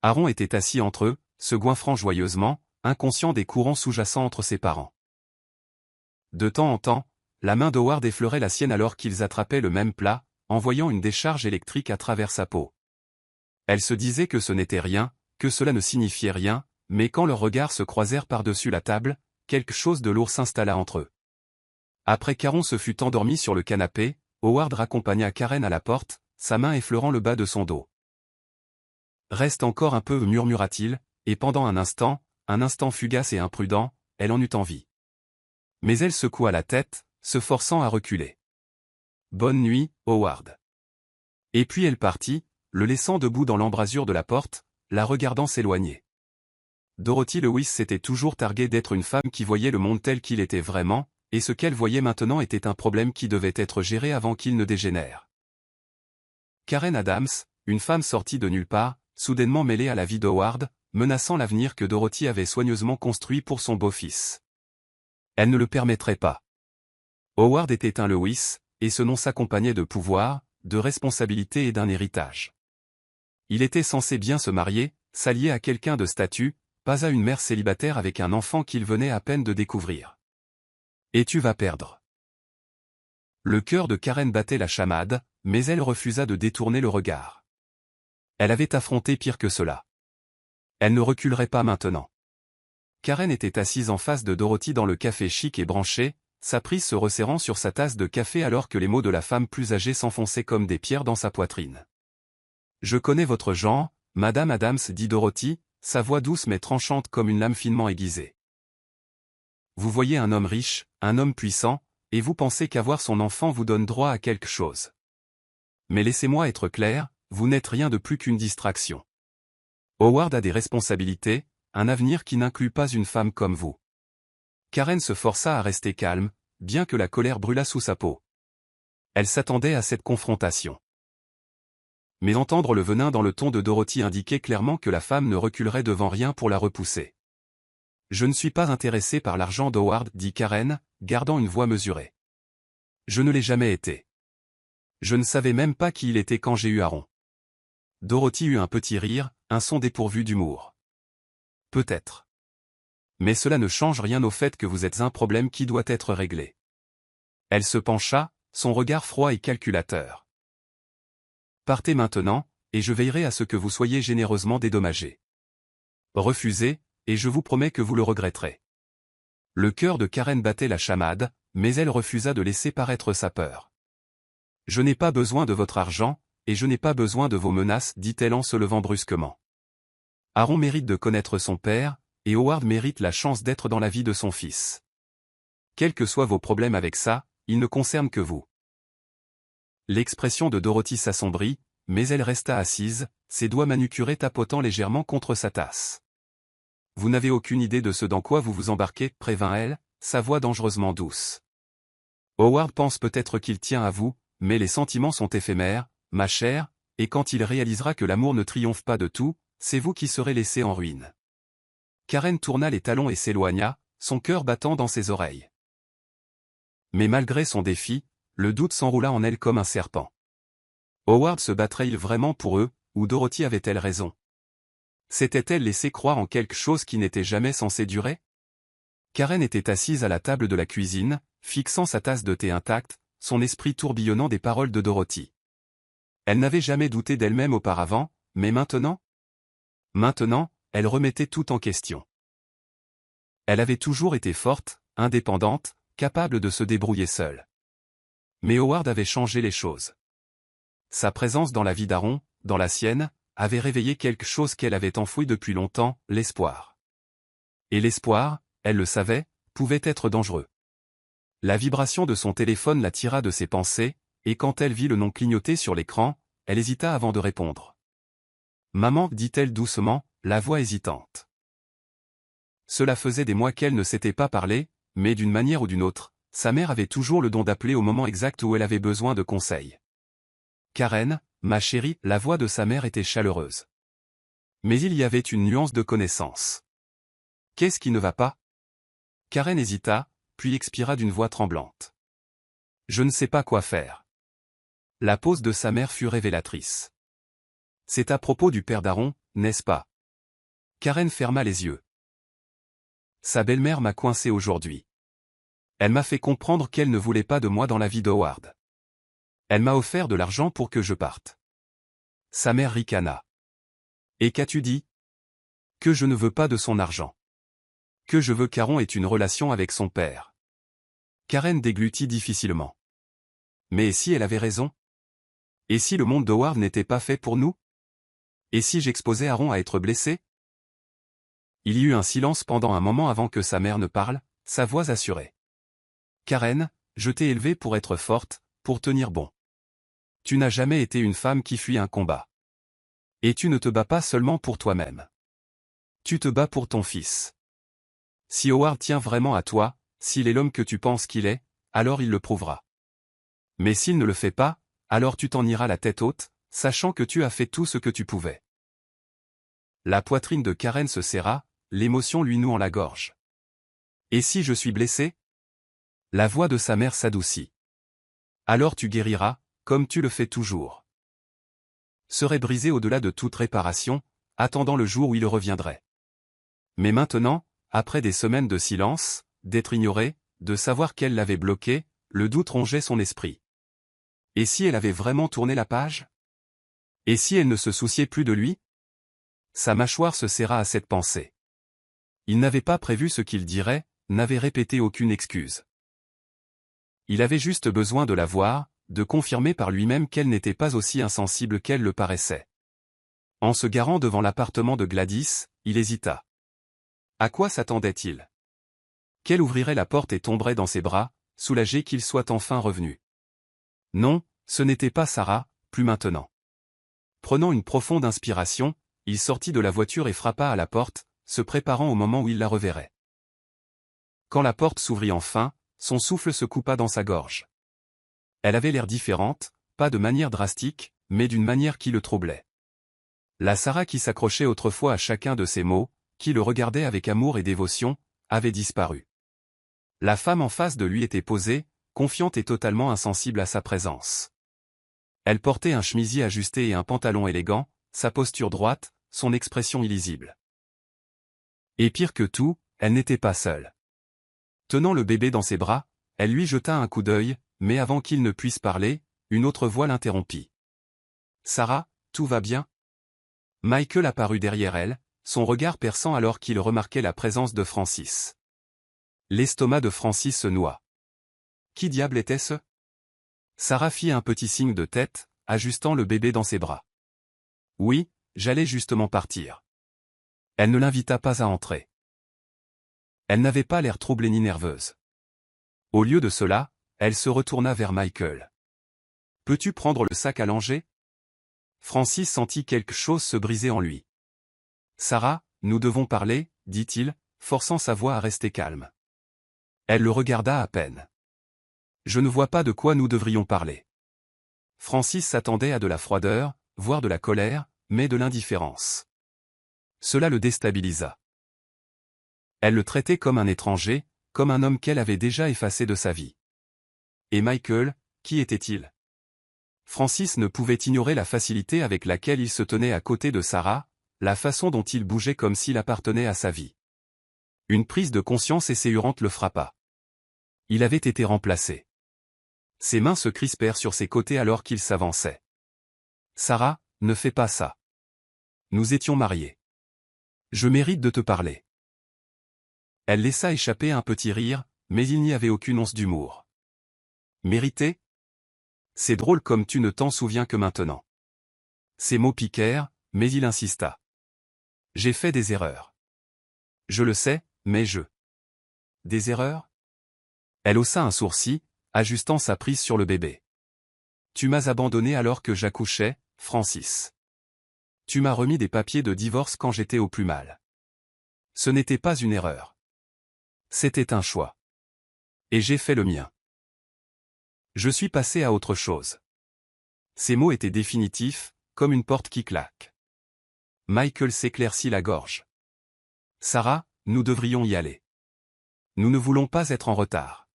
S1: Aaron était assis entre eux, se goinfrant joyeusement, inconscient des courants sous-jacents entre ses parents. De temps en temps, la main d'Howard effleurait la sienne alors qu'ils attrapaient le même plat, envoyant une décharge électrique à travers sa peau. Elle se disait que ce n'était rien, que cela ne signifiait rien, mais quand leurs regards se croisèrent par-dessus la table, quelque chose de lourd s'installa entre eux. Après qu'Aaron se fut endormi sur le canapé, Howard raccompagna Karen à la porte, sa main effleurant le bas de son dos. « Reste encore un peu, murmura-t-il, et pendant un instant fugace et imprudent, elle en eut envie. Mais elle secoua la tête, se forçant à reculer. « Bonne nuit, Howard. » Et puis elle partit, le laissant debout dans l'embrasure de la porte, la regardant s'éloigner. Dorothy Lewis s'était toujours targuée d'être une femme qui voyait le monde tel qu'il était vraiment, et ce qu'elle voyait maintenant était un problème qui devait être géré avant qu'il ne dégénère. Karen Adams, une femme sortie de nulle part, soudainement mêlée à la vie d'Howard, menaçant l'avenir que Dorothy avait soigneusement construit pour son beau-fils. Elle ne le permettrait pas. Howard était un Lewis, et ce nom s'accompagnait de pouvoir, de responsabilité et d'un héritage. Il était censé bien se marier, s'allier à quelqu'un de statut, pas à une mère célibataire avec un enfant qu'il venait à peine de découvrir. Et tu vas perdre. Le cœur de Karen battait la chamade, mais elle refusa de détourner le regard. Elle avait affronté pire que cela. Elle ne reculerait pas maintenant. Karen était assise en face de Dorothy dans le café chic et branché, sa prise se resserrant sur sa tasse de café alors que les mots de la femme plus âgée s'enfonçaient comme des pierres dans sa poitrine. « Je connais votre genre, Madame Adams, dit Dorothy, sa voix douce mais tranchante comme une lame finement aiguisée. Vous voyez un homme riche, un homme puissant, et vous pensez qu'avoir son enfant vous donne droit à quelque chose. Mais laissez-moi être clair, vous n'êtes rien de plus qu'une distraction. Howard a des responsabilités, un avenir qui n'inclut pas une femme comme vous. » Karen se força à rester calme, bien que la colère brûlât sous sa peau. Elle s'attendait à cette confrontation. Mais entendre le venin dans le ton de Dorothy indiquait clairement que la femme ne reculerait devant rien pour la repousser. « Je ne suis pas intéressée par l'argent d'Howard, dit Karen, gardant une voix mesurée. Je ne l'ai jamais été. Je ne savais même pas qui il était quand j'ai eu Aaron. » Dorothy eut un petit rire, un son dépourvu d'humour. « Peut-être. Mais cela ne change rien au fait que vous êtes un problème qui doit être réglé. » Elle se pencha, son regard froid et calculateur. « Partez maintenant, et je veillerai à ce que vous soyez généreusement dédommagés. Refusez, et je vous promets que vous le regretterez. » Le cœur de Karen battait la chamade, mais elle refusa de laisser paraître sa peur. « Je n'ai pas besoin de votre argent, et je n'ai pas besoin de vos menaces, dit-elle en se levant brusquement. Aaron mérite de connaître son père, et Howard mérite la chance d'être dans la vie de son fils. Quels que soient vos problèmes avec ça, ils ne concernent que vous. » L'expression de Dorothy s'assombrit, mais elle resta assise, ses doigts manucurés tapotant légèrement contre sa tasse. « Vous n'avez aucune idée de ce dans quoi vous vous embarquez, prévint-elle, sa voix dangereusement douce. Howard pense peut-être qu'il tient à vous, mais les sentiments sont éphémères, ma chère, et quand il réalisera que l'amour ne triomphe pas de tout, c'est vous qui serez laissée en ruine. » Karen tourna les talons et s'éloigna, son cœur battant dans ses oreilles. Mais malgré son défi, le doute s'enroula en elle comme un serpent. Howard se battrait-il vraiment pour eux, ou Dorothy avait-elle raison? S'était-elle laissé croire en quelque chose qui n'était jamais censé durer? Karen était assise à la table de la cuisine, fixant sa tasse de thé intacte, son esprit tourbillonnant des paroles de Dorothy. Elle n'avait jamais douté d'elle-même auparavant, mais maintenant? Maintenant, elle remettait tout en question. Elle avait toujours été forte, indépendante, capable de se débrouiller seule. Mais Howard avait changé les choses. Sa présence dans la vie d'Aaron, dans la sienne, avait réveillé quelque chose qu'elle avait enfoui depuis longtemps, l'espoir. Et l'espoir, elle le savait, pouvait être dangereux. La vibration de son téléphone la tira de ses pensées, et quand elle vit le nom clignoter sur l'écran, elle hésita avant de répondre. « Maman, dit-elle doucement, la voix hésitante. Cela faisait des mois qu'elle ne s'était pas parlé, mais d'une manière ou d'une autre, sa mère avait toujours le don d'appeler au moment exact où elle avait besoin de conseils. Karen, ma chérie, la voix de sa mère était chaleureuse. Mais il y avait une nuance de connaissance. Qu'est-ce qui ne va pas? Karen hésita, puis expira d'une voix tremblante. Je ne sais pas quoi faire. La pause de sa mère fut révélatrice. C'est à propos du père d'Aaron, n'est-ce pas? Karen ferma les yeux. Sa belle-mère m'a coincé aujourd'hui. Elle m'a fait comprendre qu'elle ne voulait pas de moi dans la vie d'Howard. Elle m'a offert de l'argent pour que je parte. Sa mère ricana. Et qu'as-tu dit? Que je ne veux pas de son argent. Que je veux qu'Aaron ait une relation avec son père. Karen déglutit difficilement. Mais et si elle avait raison? Et si le monde d'Howard n'était pas fait pour nous? Et si j'exposais Aaron à être blessé? Il y eut un silence pendant un moment avant que sa mère ne parle, sa voix assurée. Karen, je t'ai élevée pour être forte, pour tenir bon. Tu n'as jamais été une femme qui fuit un combat. Et tu ne te bats pas seulement pour toi-même. Tu te bats pour ton fils. Si Howard tient vraiment à toi, s'il est l'homme que tu penses qu'il est, alors il le prouvera. Mais s'il ne le fait pas, alors tu t'en iras la tête haute, sachant que tu as fait tout ce que tu pouvais. La poitrine de Karen se serra, l'émotion lui nouant la gorge. Et si je suis blessé? La voix de sa mère s'adoucit. Alors tu guériras, comme tu le fais toujours. Serait brisé au-delà de toute réparation, attendant le jour où il reviendrait. Mais maintenant, après des semaines de silence, d'être ignorée, de savoir qu'elle l'avait bloqué, le doute rongeait son esprit. Et si elle avait vraiment tourné la page? Et si elle ne se souciait plus de lui? Sa mâchoire se serra à cette pensée. Il n'avait pas prévu ce qu'il dirait, n'avait répété aucune excuse. Il avait juste besoin de la voir, de confirmer par lui-même qu'elle n'était pas aussi insensible qu'elle le paraissait. En se garant devant l'appartement de Gladys, il hésita. À quoi s'attendait-il? Qu'elle ouvrirait la porte et tomberait dans ses bras, soulagé qu'il soit enfin revenu. Non, ce n'était pas Sarah, plus maintenant. Prenant une profonde inspiration, il sortit de la voiture et frappa à la porte, se préparant au moment où il la reverrait. Quand la porte s'ouvrit enfin, son souffle se coupa dans sa gorge. Elle avait l'air différente, pas de manière drastique, mais d'une manière qui le troublait. La Sarah qui s'accrochait autrefois à chacun de ses mots, qui le regardait avec amour et dévotion, avait disparu. La femme en face de lui était posée, confiante et totalement insensible à sa présence. Elle portait un chemisier ajusté et un pantalon élégant, sa posture droite, son expression illisible. Et pire que tout, elle n'était pas seule. Tenant le bébé dans ses bras, elle lui jeta un coup d'œil, mais avant qu'il ne puisse parler, une autre voix l'interrompit. « Sarah, tout va bien ?» Michael apparut derrière elle, son regard perçant alors qu'il remarquait la présence de Francis. L'estomac de Francis se noua. Qui diable était-ce? Sarah fit un petit signe de tête, ajustant le bébé dans ses bras. Oui, j'allais justement partir. Elle ne l'invita pas à entrer. Elle n'avait pas l'air troublée ni nerveuse. Au lieu de cela, elle se retourna vers Michael. « Peux-tu prendre le sac à langer ?» Francis sentit quelque chose se briser en lui. « Sarah, nous devons parler, » dit-il, forçant sa voix à rester calme. Elle le regarda à peine. « Je ne vois pas de quoi nous devrions parler. » Francis s'attendait à de la froideur, voire de la colère, mais de l'indifférence. Cela le déstabilisa. Elle le traitait comme un étranger, comme un homme qu'elle avait déjà effacé de sa vie. Et Michael, qui était-il? Francis ne pouvait ignorer la facilité avec laquelle il se tenait à côté de Sarah, la façon dont il bougeait comme s'il appartenait à sa vie. Une prise de conscience essayante le frappa. Il avait été remplacé. Ses mains se crispèrent sur ses côtés alors qu'il s'avançait. « Sarah, ne fais pas ça. Nous étions mariés. Je mérite de te parler. » Elle laissa échapper un petit rire, mais il n'y avait aucune once d'humour. « Mérité ? C'est drôle comme tu ne t'en souviens que maintenant. » Ces mots piquèrent, mais il insista. « J'ai fait des erreurs. Je le sais, mais je... » Des erreurs? Elle haussa un sourcil, ajustant sa prise sur le bébé. « Tu m'as abandonné alors que j'accouchais, Francis. Tu m'as remis des papiers de divorce quand j'étais au plus mal. Ce n'était pas une erreur. C'était un choix. Et j'ai fait le mien. Je suis passé à autre chose. » Ces mots étaient définitifs, comme une porte qui claque. Michael s'éclaircit la gorge. « Sarah, nous devrions y aller. Nous ne voulons pas être en retard. »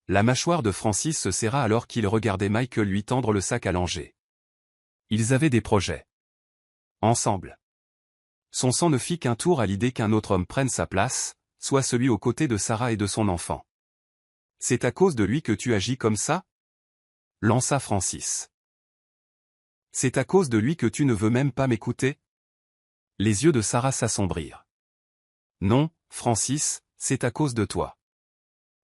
S1: La mâchoire de Francis se serra alors qu'il regardait Michael lui tendre le sac à langer. Ils avaient des projets. Ensemble. Son sang ne fit qu'un tour à l'idée qu'un autre homme prenne sa place, soit celui aux côtés de Sarah et de son enfant. « C'est à cause de lui que tu agis comme ça ?» lança Francis. « C'est à cause de lui que tu ne veux même pas m'écouter ?» Les yeux de Sarah s'assombrirent. « Non, Francis, c'est à cause de toi. »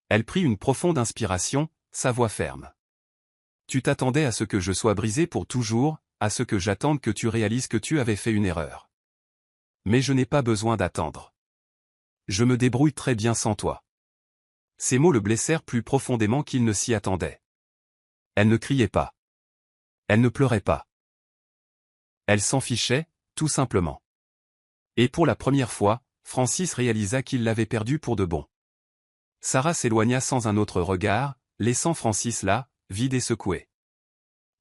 S1: Elle prit une profonde inspiration, sa voix ferme. « Tu t'attendais à ce que je sois brisé pour toujours, à ce que j'attende que tu réalises que tu avais fait une erreur. Mais je n'ai pas besoin d'attendre. Je me débrouille très bien sans toi. » Ces mots le blessèrent plus profondément qu'il ne s'y attendait. Elle ne criait pas. Elle ne pleurait pas. Elle s'en fichait, tout simplement. Et pour la première fois, Francis réalisa qu'il l'avait perdu pour de bon. Sarah s'éloigna sans un autre regard, laissant Francis là, vide et secoué.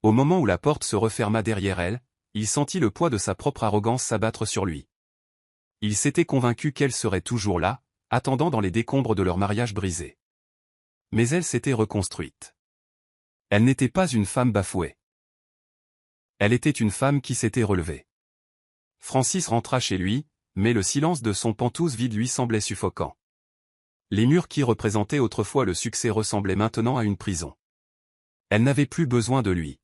S1: Au moment où la porte se referma derrière elle, il sentit le poids de sa propre arrogance s'abattre sur lui. Il s'était convaincu qu'elle serait toujours là, attendant dans les décombres de leur mariage brisé. Mais elle s'était reconstruite. Elle n'était pas une femme bafouée. Elle était une femme qui s'était relevée. Francis rentra chez lui, mais le silence de son pantouse vide lui semblait suffocant. Les murs qui représentaient autrefois le succès ressemblaient maintenant à une prison. Elle n'avait plus besoin de lui.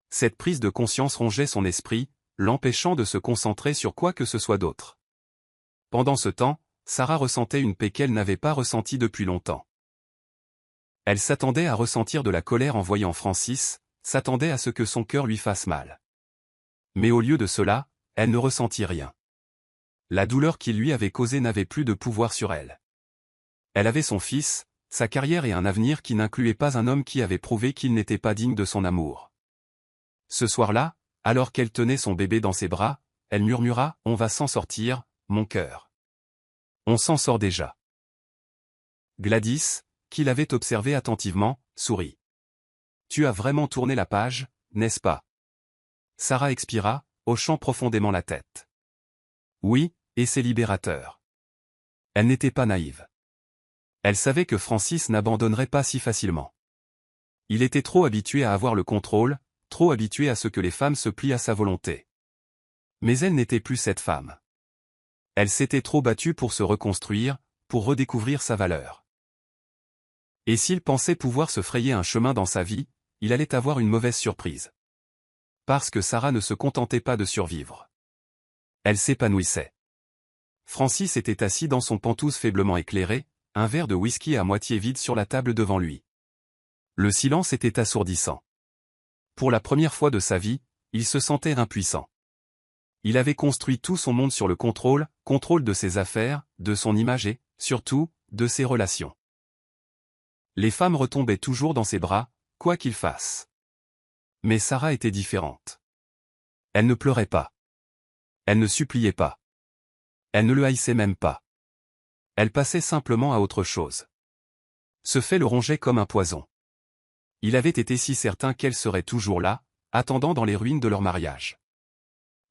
S1: Cette prise de conscience rongeait son esprit, l'empêchant de se concentrer sur quoi que ce soit d'autre. Pendant ce temps, Sarah ressentait une paix qu'elle n'avait pas ressentie depuis longtemps. Elle s'attendait à ressentir de la colère en voyant Francis, s'attendait à ce que son cœur lui fasse mal. Mais au lieu de cela, elle ne ressentit rien. La douleur qu'il lui avait causée n'avait plus de pouvoir sur elle. Elle avait son fils, sa carrière et un avenir qui n'incluait pas un homme qui avait prouvé qu'il n'était pas digne de son amour. Ce soir-là, alors qu'elle tenait son bébé dans ses bras, elle murmura « On va s'en sortir, mon cœur. On s'en sort déjà. » Gladys, qui l'avait observé attentivement, sourit. Tu as vraiment tourné la page, n'est-ce pas? Sarah expira, hochant profondément la tête. Oui, et c'est libérateur. Elle n'était pas naïve. Elle savait que Francis n'abandonnerait pas si facilement. Il était trop habitué à avoir le contrôle, trop habitué à ce que les femmes se plient à sa volonté. Mais elle n'était plus cette femme. Elle s'était trop battue pour se reconstruire, pour redécouvrir sa valeur. Et s'il pensait pouvoir se frayer un chemin dans sa vie, il allait avoir une mauvaise surprise. Parce que Sarah ne se contentait pas de survivre. Elle s'épanouissait. Francis était assis dans son penthouse faiblement éclairé, un verre de whisky à moitié vide sur la table devant lui. Le silence était assourdissant. Pour la première fois de sa vie, il se sentait impuissant. Il avait construit tout son monde sur le contrôle de ses affaires, de son image et, surtout, de ses relations. Les femmes retombaient toujours dans ses bras, quoi qu'il fasse. Mais Sarah était différente. Elle ne pleurait pas. Elle ne suppliait pas. Elle ne le haïssait même pas. Elle passait simplement à autre chose. Ce fait le rongeait comme un poison. Il avait été si certain qu'elle serait toujours là, attendant dans les ruines de leur mariage.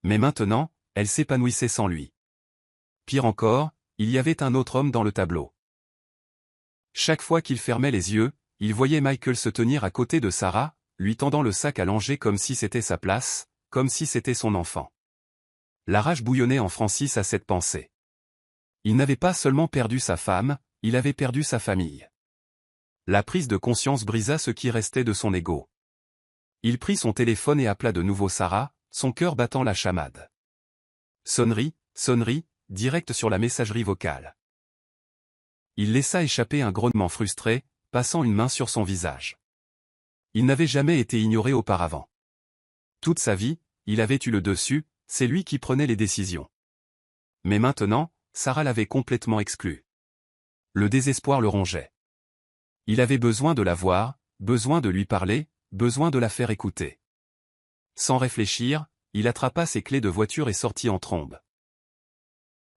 S1: Mais maintenant, elle s'épanouissait sans lui. Pire encore, il y avait un autre homme dans le tableau. Chaque fois qu'il fermait les yeux, il voyait Michael se tenir à côté de Sarah, lui tendant le sac à langer comme si c'était sa place, comme si c'était son enfant. La rage bouillonnait en Francis à cette pensée. Il n'avait pas seulement perdu sa femme, il avait perdu sa famille. La prise de conscience brisa ce qui restait de son ego. Il prit son téléphone et appela de nouveau Sarah, son cœur battant la chamade. Sonnerie, direct sur la messagerie vocale. Il laissa échapper un grognement frustré, passant une main sur son visage. Il n'avait jamais été ignoré auparavant. Toute sa vie, il avait eu le dessus, c'est lui qui prenait les décisions. Mais maintenant, Sarah l'avait complètement exclu. Le désespoir le rongeait. Il avait besoin de la voir, besoin de lui parler, besoin de la faire écouter. Sans réfléchir, il attrapa ses clés de voiture et sortit en trombe.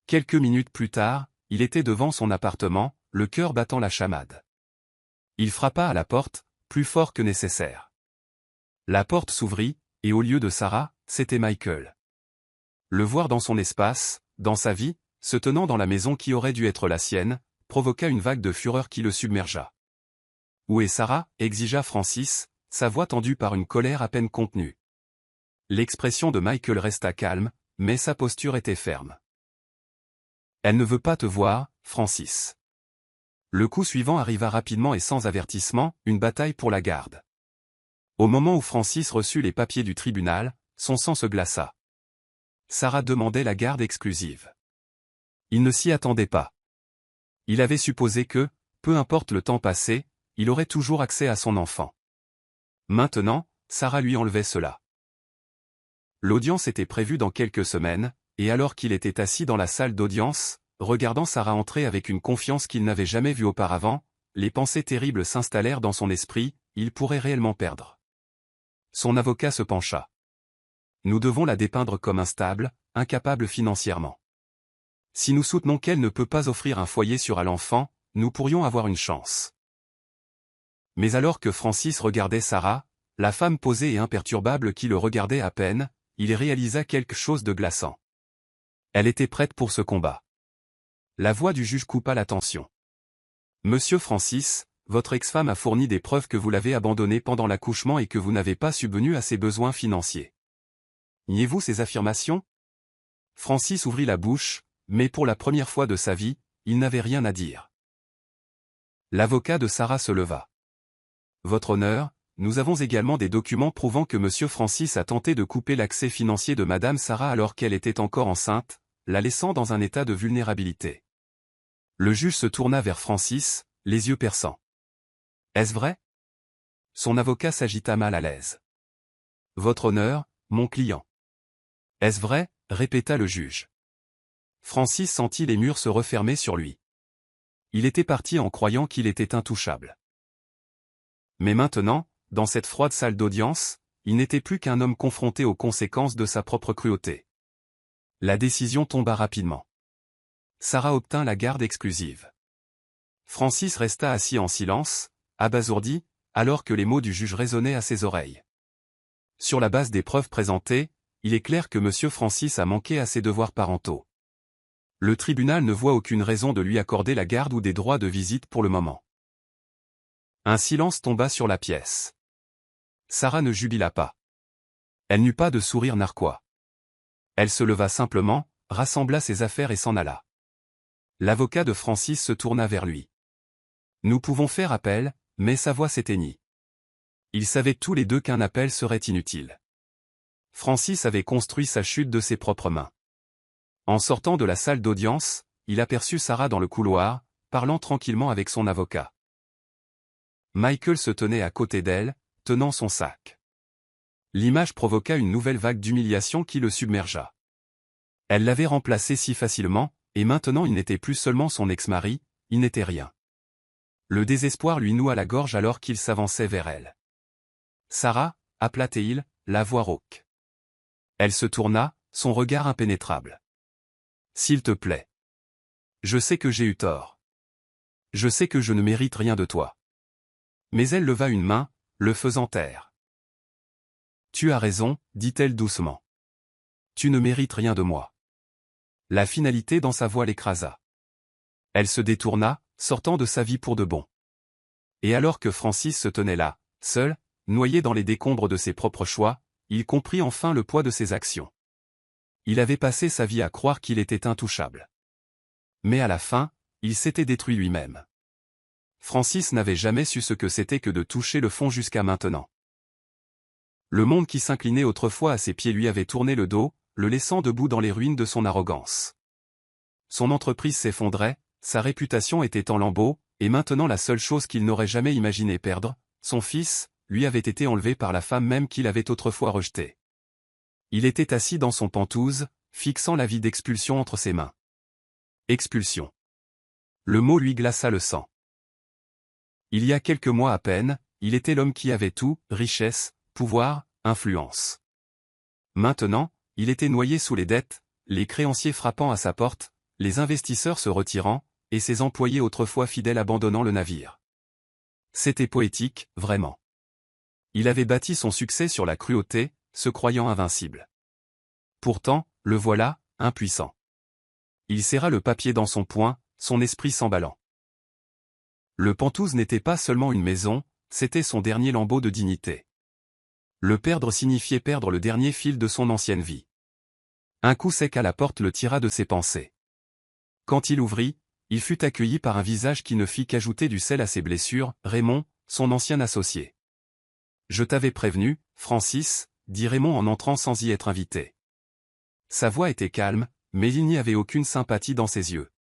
S1: Quelques minutes plus tard, il était devant son appartement, le cœur battant la chamade. Il frappa à la porte, plus fort que nécessaire. La porte s'ouvrit, et au lieu de Sarah, c'était Michael. Le voir dans son espace, dans sa vie, se tenant dans la maison qui aurait dû être la sienne, provoqua une vague de fureur qui le submergea. « Où est Sarah » exigea Francis, sa voix tendue par une colère à peine contenue. L'expression de Michael resta calme, mais sa posture était ferme. « Elle ne veut pas te voir, Francis. » Le coup suivant arriva rapidement et sans avertissement, une bataille pour la garde. Au moment où Francis reçut les papiers du tribunal, son sang se glaça. Sarah demandait la garde exclusive. Il ne s'y attendait pas. Il avait supposé que, peu importe le temps passé, il aurait toujours accès à son enfant. Maintenant, Sarah lui enlevait cela. L'audience était prévue dans quelques semaines, et alors qu'il était assis dans la salle d'audience, regardant Sarah entrer avec une confiance qu'il n'avait jamais vue auparavant, les pensées terribles s'installèrent dans son esprit, il pourrait réellement perdre. Son avocat se pencha. Nous devons la dépeindre comme instable, incapable financièrement. Si nous soutenons qu'elle ne peut pas offrir un foyer sûr à l'enfant, nous pourrions avoir une chance. Mais alors que Francis regardait Sarah, la femme posée et imperturbable qui le regardait à peine, il réalisa quelque chose de glaçant. Elle était prête pour ce combat. La voix du juge coupa la tension. « Monsieur Francis, votre ex-femme a fourni des preuves que vous l'avez abandonnée pendant l'accouchement et que vous n'avez pas subvenu à ses besoins financiers. Niez-vous ces affirmations ?» Francis ouvrit la bouche, mais pour la première fois de sa vie, il n'avait rien à dire. L'avocat de Sarah se leva. « Votre honneur, nous avons également des documents prouvant que Monsieur Francis a tenté de couper l'accès financier de Madame Sarah alors qu'elle était encore enceinte, la laissant dans un état de vulnérabilité. » Le juge se tourna vers Francis, les yeux perçants. « Est-ce vrai ?» Son avocat s'agita mal à l'aise. « Votre honneur, mon client. »« Est-ce vrai ?» répéta le juge. Francis sentit les murs se refermer sur lui. Il était parti en croyant qu'il était intouchable. Mais maintenant, dans cette froide salle d'audience, il n'était plus qu'un homme confronté aux conséquences de sa propre cruauté. La décision tomba rapidement. Sarah obtint la garde exclusive. Francis resta assis en silence, abasourdi, alors que les mots du juge résonnaient à ses oreilles. Sur la base des preuves présentées, il est clair que M. Francis a manqué à ses devoirs parentaux. Le tribunal ne voit aucune raison de lui accorder la garde ou des droits de visite pour le moment. Un silence tomba sur la pièce. Sarah ne jubila pas. Elle n'eut pas de sourire narquois. Elle se leva simplement, rassembla ses affaires et s'en alla. L'avocat de Francis se tourna vers lui. Nous pouvons faire appel, mais sa voix s'éteignit. Ils savaient tous les deux qu'un appel serait inutile. Francis avait construit sa chute de ses propres mains. En sortant de la salle d'audience, il aperçut Sarah dans le couloir, parlant tranquillement avec son avocat. Michael se tenait à côté d'elle, tenant son sac. L'image provoqua une nouvelle vague d'humiliation qui le submergea. Elle l'avait remplacé si facilement, et maintenant il n'était plus seulement son ex-mari, il n'était rien. Le désespoir lui noua la gorge alors qu'il s'avançait vers elle. « Sarah » appela-t-il, la voix rauque. Elle se tourna, son regard impénétrable. « S'il te plaît. Je sais que j'ai eu tort. Je sais que je ne mérite rien de toi. » Mais elle leva une main, le faisant taire. « Tu as raison, dit-elle doucement. Tu ne mérites rien de moi. » La finalité dans sa voix l'écrasa. Elle se détourna, sortant de sa vie pour de bon. Et alors que Francis se tenait là, seul, noyé dans les décombres de ses propres choix, il comprit enfin le poids de ses actions. Il avait passé sa vie à croire qu'il était intouchable. Mais à la fin, il s'était détruit lui-même. Francis n'avait jamais su ce que c'était que de toucher le fond jusqu'à maintenant. Le monde qui s'inclinait autrefois à ses pieds lui avait tourné le dos, le laissant debout dans les ruines de son arrogance. Son entreprise s'effondrait, sa réputation était en lambeaux, et maintenant la seule chose qu'il n'aurait jamais imaginé perdre, son fils, lui avait été enlevé par la femme même qu'il avait autrefois rejetée. Il était assis dans son pentouse, fixant l'avis d'expulsion entre ses mains. Expulsion. Le mot lui glaça le sang. Il y a quelques mois à peine, il était l'homme qui avait tout, richesse, pouvoir, influence. Maintenant, il était noyé sous les dettes, les créanciers frappant à sa porte, les investisseurs se retirant, et ses employés autrefois fidèles abandonnant le navire. C'était poétique, vraiment. Il avait bâti son succès sur la cruauté, se croyant invincible. Pourtant, le voilà, impuissant. Il serra le papier dans son poing, son esprit s'emballant. Le Pentouse n'était pas seulement une maison, c'était son dernier lambeau de dignité. Le perdre signifiait perdre le dernier fil de son ancienne vie. Un coup sec à la porte le tira de ses pensées. Quand il ouvrit, il fut accueilli par un visage qui ne fit qu'ajouter du sel à ses blessures, Raymond, son ancien associé. « Je t'avais prévenu, Francis » dit Raymond en entrant sans y être invité. Sa voix était calme, mais il n'y avait aucune sympathie dans ses yeux.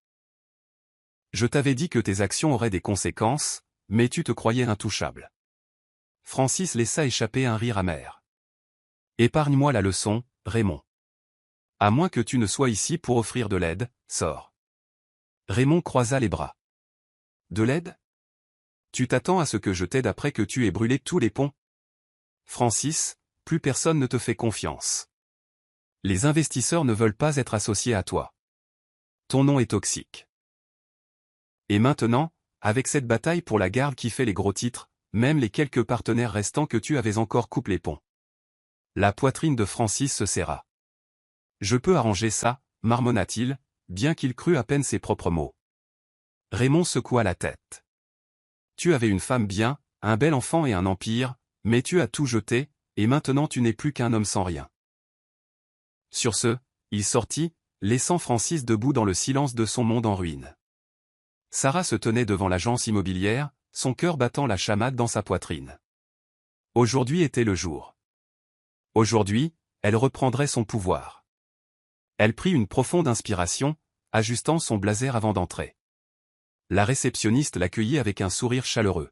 S1: « Je t'avais dit que tes actions auraient des conséquences, mais tu te croyais intouchable. » Francis laissa échapper un rire amer. « Épargne-moi la leçon, Raymond. À moins que tu ne sois ici pour offrir de l'aide, sors. » Raymond croisa les bras. « De l'aide ? Tu t'attends à ce que je t'aide après que tu aies brûlé tous les ponts ? Francis, plus personne ne te fait confiance. Les investisseurs ne veulent pas être associés à toi. Ton nom est toxique. Et maintenant, avec cette bataille pour la garde qui fait les gros titres, même les quelques partenaires restants que tu avais encore coupent les ponts. » La poitrine de Francis se serra. « Je peux arranger ça, marmonna-t-il, bien qu'il crût à peine ses propres mots. Raymond secoua la tête. « Tu avais une femme bien, un bel enfant et un empire, mais tu as tout jeté, et maintenant tu n'es plus qu'un homme sans rien. » Sur ce, il sortit, laissant Francis debout dans le silence de son monde en ruine. Sarah se tenait devant l'agence immobilière, son cœur battant la chamade dans sa poitrine. Aujourd'hui était le jour. Aujourd'hui, elle reprendrait son pouvoir. Elle prit une profonde inspiration, ajustant son blazer avant d'entrer. La réceptionniste l'accueillit avec un sourire chaleureux.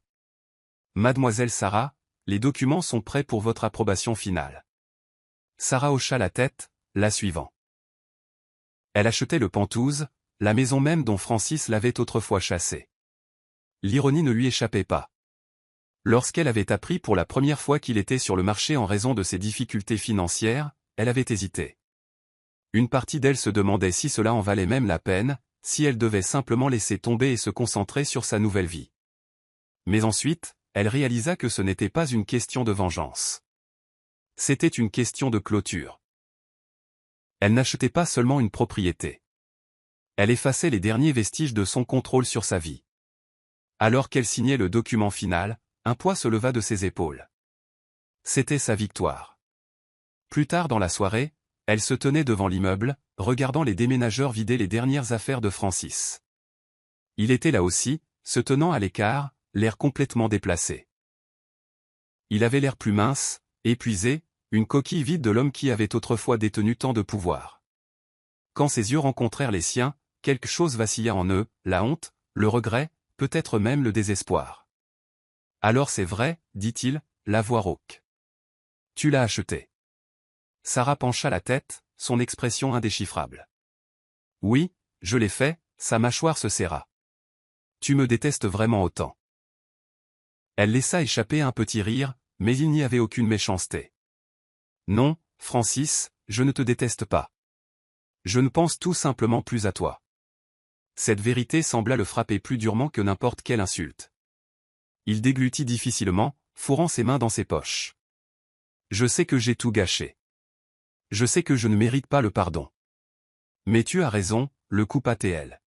S1: « Mademoiselle Sarah, les documents sont prêts pour votre approbation finale. » Sarah hocha la tête, la suivant. Elle achetait le Pentouse, la maison même dont Francis l'avait autrefois chassée. L'ironie ne lui échappait pas. Lorsqu'elle avait appris pour la première fois qu'il était sur le marché en raison de ses difficultés financières, elle avait hésité. Une partie d'elle se demandait si cela en valait même la peine, si elle devait simplement laisser tomber et se concentrer sur sa nouvelle vie. Mais ensuite, elle réalisa que ce n'était pas une question de vengeance. C'était une question de clôture. Elle n'achetait pas seulement une propriété. Elle effaçait les derniers vestiges de son contrôle sur sa vie. Alors qu'elle signait le document final, un poids se leva de ses épaules. C'était sa victoire. Plus tard dans la soirée, elle se tenait devant l'immeuble, regardant les déménageurs vider les dernières affaires de Francis. Il était là aussi, se tenant à l'écart, l'air complètement déplacé. Il avait l'air plus mince, épuisé, une coquille vide de l'homme qui avait autrefois détenu tant de pouvoir. Quand ses yeux rencontrèrent les siens, quelque chose vacilla en eux, la honte, le regret, peut-être même le désespoir. « Alors c'est vrai, dit-il, la voix rauque. Tu l'as acheté. » Sarah pencha la tête, son expression indéchiffrable. « Oui, je l'ai fait », sa mâchoire se serra. « Tu me détestes vraiment autant. » Elle laissa échapper un petit rire, mais il n'y avait aucune méchanceté. « Non, Francis, je ne te déteste pas. Je ne pense tout simplement plus à toi. » Cette vérité sembla le frapper plus durement que n'importe quelle insulte. Il déglutit difficilement, fourrant ses mains dans ses poches. « Je sais que j'ai tout gâché. Je sais que je ne mérite pas le pardon. Mais tu as raison, le coupa t-elle.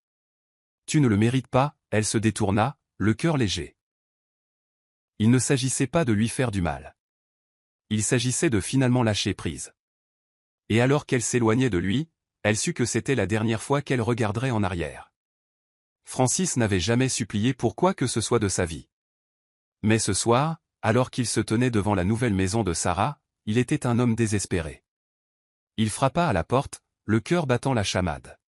S1: Tu ne le mérites pas, elle se détourna, le cœur léger. Il ne s'agissait pas de lui faire du mal. Il s'agissait de finalement lâcher prise. Et alors qu'elle s'éloignait de lui, elle sut que c'était la dernière fois qu'elle regarderait en arrière. Francis n'avait jamais supplié pour quoi que ce soit de sa vie. Mais ce soir, alors qu'il se tenait devant la nouvelle maison de Sarah, il était un homme désespéré. Il frappa à la porte, le cœur battant la chamade.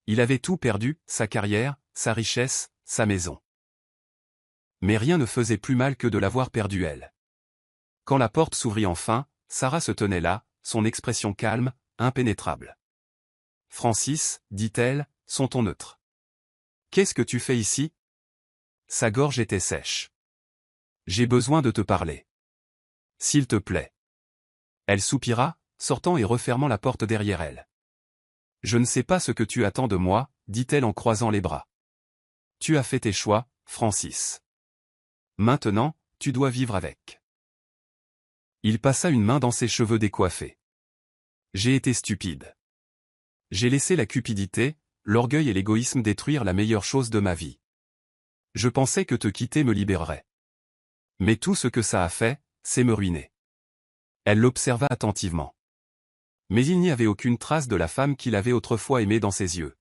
S1: Il avait tout perdu, sa carrière, sa richesse, sa maison. Mais rien ne faisait plus mal que de l'avoir perdue elle. Quand la porte s'ouvrit enfin, Sarah se tenait là, son expression calme, impénétrable. « Francis, dit-elle, son ton neutre. Qu'est-ce que tu fais ici ? » Sa gorge était sèche. « J'ai besoin de te parler. S'il te plaît. » Elle soupira, sortant et refermant la porte derrière elle. « Je ne sais pas ce que tu attends de moi, dit-elle en croisant les bras. Tu as fait tes choix, Francis. Maintenant, tu dois vivre avec. » Il passa une main dans ses cheveux décoiffés. « J'ai été stupide. J'ai laissé la cupidité, l'orgueil et l'égoïsme détruire la meilleure chose de ma vie. Je pensais que te quitter me libérerait. Mais tout ce que ça a fait, c'est me ruiner. » Elle l'observa attentivement. Mais il n'y avait aucune trace de la femme qu'il avait autrefois aimée dans ses yeux.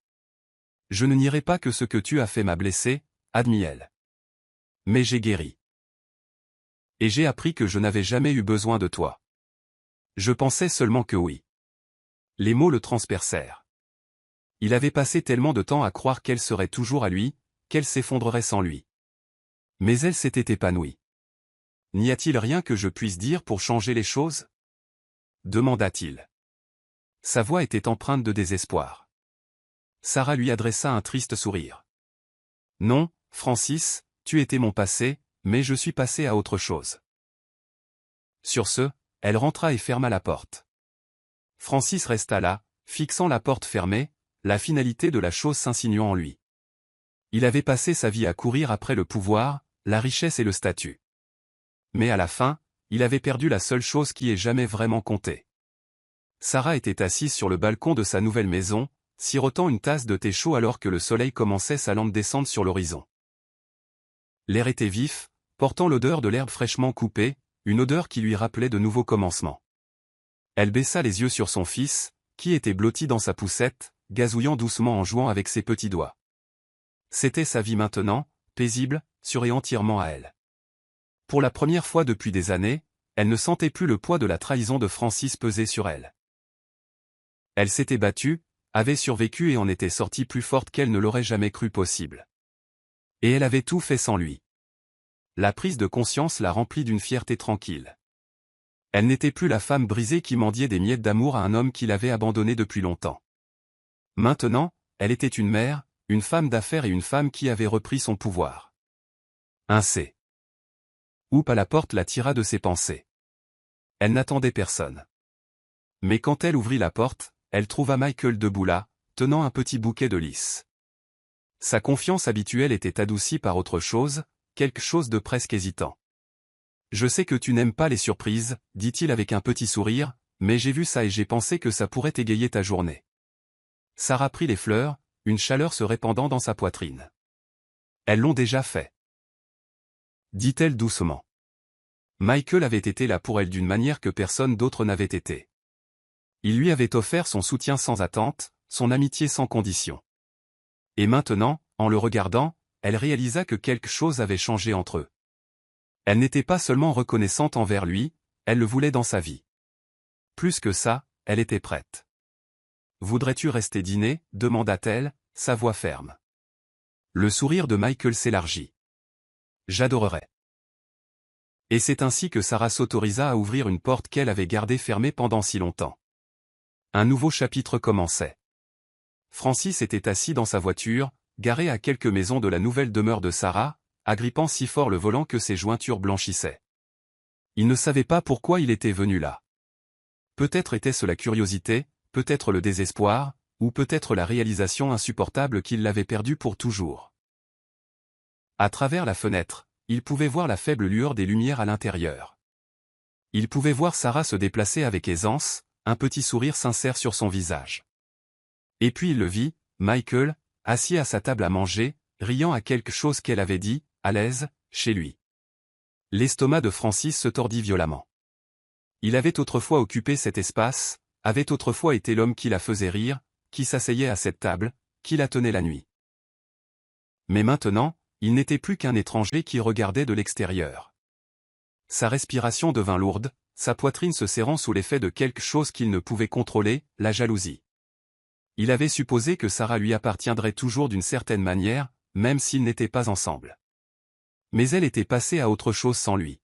S1: « Je ne nierai pas que ce que tu as fait m'a blessé, » admit-elle. « Mais j'ai guéri. Et j'ai appris que je n'avais jamais eu besoin de toi. Je pensais seulement que oui. » Les mots le transpercèrent. Il avait passé tellement de temps à croire qu'elle serait toujours à lui, qu'elle s'effondrerait sans lui. Mais elle s'était épanouie. « N'y a-t-il rien que je puisse dire pour changer les choses ? » demanda-t-il. Sa voix était empreinte de désespoir. Sarah lui adressa un triste sourire. « Non, Francis, tu étais mon passé, mais je suis passé à autre chose. » Sur ce, elle rentra et ferma la porte. Francis resta là, fixant la porte fermée, la finalité de la chose s'insinuant en lui. Il avait passé sa vie à courir après le pouvoir, la richesse et le statut. Mais à la fin, il avait perdu la seule chose qui ait jamais vraiment compté. Sarah était assise sur le balcon de sa nouvelle maison, sirotant une tasse de thé chaud alors que le soleil commençait sa lente descente sur l'horizon. L'air était vif, portant l'odeur de l'herbe fraîchement coupée, une odeur qui lui rappelait de nouveaux commencements. Elle baissa les yeux sur son fils, qui était blotti dans sa poussette, gazouillant doucement en jouant avec ses petits doigts. C'était sa vie maintenant, paisible, sûre et entièrement à elle. Pour la première fois depuis des années, elle ne sentait plus le poids de la trahison de Francis peser sur elle. Elle s'était battue, avait survécu et en était sortie plus forte qu'elle ne l'aurait jamais cru possible. Et elle avait tout fait sans lui. La prise de conscience la remplit d'une fierté tranquille. Elle n'était plus la femme brisée qui mendiait des miettes d'amour à un homme qui l'avait abandonnée depuis longtemps. Maintenant, elle était une mère, une femme d'affaires et une femme qui avait repris son pouvoir. Un C. Oup à la porte la tira de ses pensées. Elle n'attendait personne. Mais quand elle ouvrit la porte, elle trouva Michael debout là, tenant un petit bouquet de lys. Sa confiance habituelle était adoucie par autre chose, quelque chose de presque hésitant. Je sais que tu n'aimes pas les surprises, dit-il avec un petit sourire, mais j'ai vu ça et j'ai pensé que ça pourrait égayer ta journée. Sarah prit les fleurs, une chaleur se répandant dans sa poitrine. Elles l'ont déjà fait, dit-elle doucement. Michael avait été là pour elle d'une manière que personne d'autre n'avait été. Il lui avait offert son soutien sans attente, son amitié sans condition. Et maintenant, en le regardant, elle réalisa que quelque chose avait changé entre eux. Elle n'était pas seulement reconnaissante envers lui, elle le voulait dans sa vie. Plus que ça, elle était prête. « Voudrais-tu rester dîner ?» demanda-t-elle, sa voix ferme. Le sourire de Michael s'élargit. « J'adorerais. » Et c'est ainsi que Sarah s'autorisa à ouvrir une porte qu'elle avait gardée fermée pendant si longtemps. Un nouveau chapitre commençait. Francis était assis dans sa voiture, garée à quelques maisons de la nouvelle demeure de Sarah, agrippant si fort le volant que ses jointures blanchissaient. Il ne savait pas pourquoi il était venu là. Peut-être était-ce la curiosité, peut-être le désespoir, ou peut-être la réalisation insupportable qu'il l'avait perdu pour toujours. À travers la fenêtre, il pouvait voir la faible lueur des lumières à l'intérieur. Il pouvait voir Sarah se déplacer avec aisance, un petit sourire sincère sur son visage. Et puis il le vit, Michael, assis à sa table à manger, riant à quelque chose qu'elle avait dit, à l'aise, chez lui. L'estomac de Francis se tordit violemment. Il avait autrefois occupé cet espace, avait autrefois été l'homme qui la faisait rire, qui s'asseyait à cette table, qui la tenait la nuit. Mais maintenant, il n'était plus qu'un étranger qui regardait de l'extérieur. Sa respiration devint lourde, sa poitrine se serrant sous l'effet de quelque chose qu'il ne pouvait contrôler, la jalousie. Il avait supposé que Sarah lui appartiendrait toujours d'une certaine manière, même s'ils n'étaient pas ensemble. Mais elle était passée à autre chose sans lui.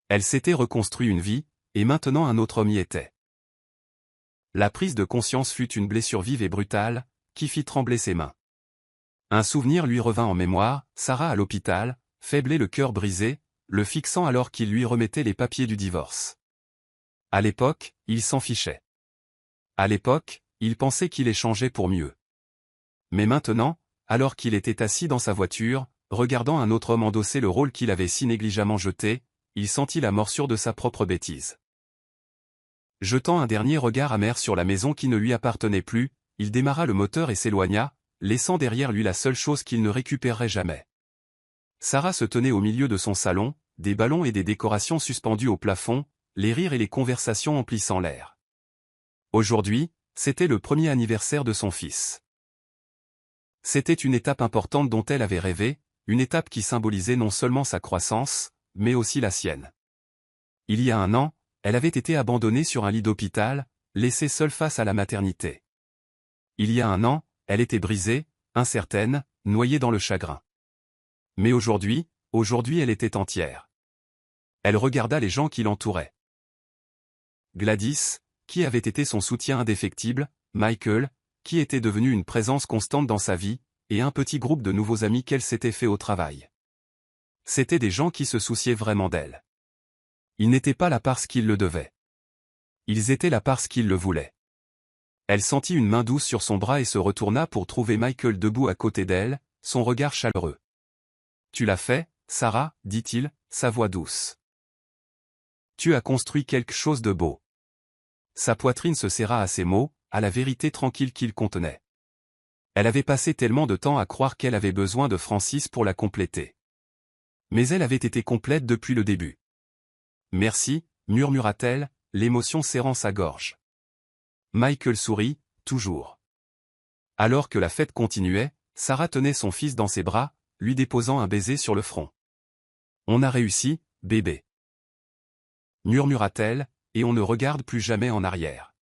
S1: Elle s'était reconstruit une vie, et maintenant un autre homme y était. La prise de conscience fut une blessure vive et brutale, qui fit trembler ses mains. Un souvenir lui revint en mémoire, Sarah à l'hôpital, faible et le cœur brisé, le fixant alors qu'il lui remettait les papiers du divorce. À l'époque, il s'en fichait. À l'époque, il pensait qu'il ait changé pour mieux. Mais maintenant, alors qu'il était assis dans sa voiture, regardant un autre homme endosser le rôle qu'il avait si négligemment jeté, il sentit la morsure de sa propre bêtise. Jetant un dernier regard amer sur la maison qui ne lui appartenait plus, il démarra le moteur et s'éloigna, laissant derrière lui la seule chose qu'il ne récupérerait jamais. Sarah se tenait au milieu de son salon, des ballons et des décorations suspendues au plafond, les rires et les conversations emplissant l'air. Aujourd'hui, c'était le premier anniversaire de son fils. C'était une étape importante dont elle avait rêvé, une étape qui symbolisait non seulement sa croissance, mais aussi la sienne. Il y a un an, elle avait été abandonnée sur un lit d'hôpital, laissée seule face à la maternité. Il y a un an, elle était brisée, incertaine, noyée dans le chagrin. Mais aujourd'hui elle était entière. Elle regarda les gens qui l'entouraient. Gladys, qui avait été son soutien indéfectible, Michael, qui était devenu une présence constante dans sa vie, et un petit groupe de nouveaux amis qu'elle s'était fait au travail. C'étaient des gens qui se souciaient vraiment d'elle. Ils n'étaient pas là parce qu'ils le devaient. Ils étaient là parce qu'ils le voulaient. Elle sentit une main douce sur son bras et se retourna pour trouver Michael debout à côté d'elle, son regard chaleureux. « Tu l'as fait, Sarah » dit-il, sa voix douce. « Tu as construit quelque chose de beau. » Sa poitrine se serra à ces mots, à la vérité tranquille qu'ils contenaient. Elle avait passé tellement de temps à croire qu'elle avait besoin de Francis pour la compléter. Mais elle avait été complète depuis le début. « Merci » murmura-t-elle, l'émotion serrant sa gorge. Michael sourit, toujours. Alors que la fête continuait, Sarah tenait son fils dans ses bras, lui déposant un baiser sur le front. « On a réussi, bébé. » murmura-t-elle, et on ne regarde plus jamais en arrière.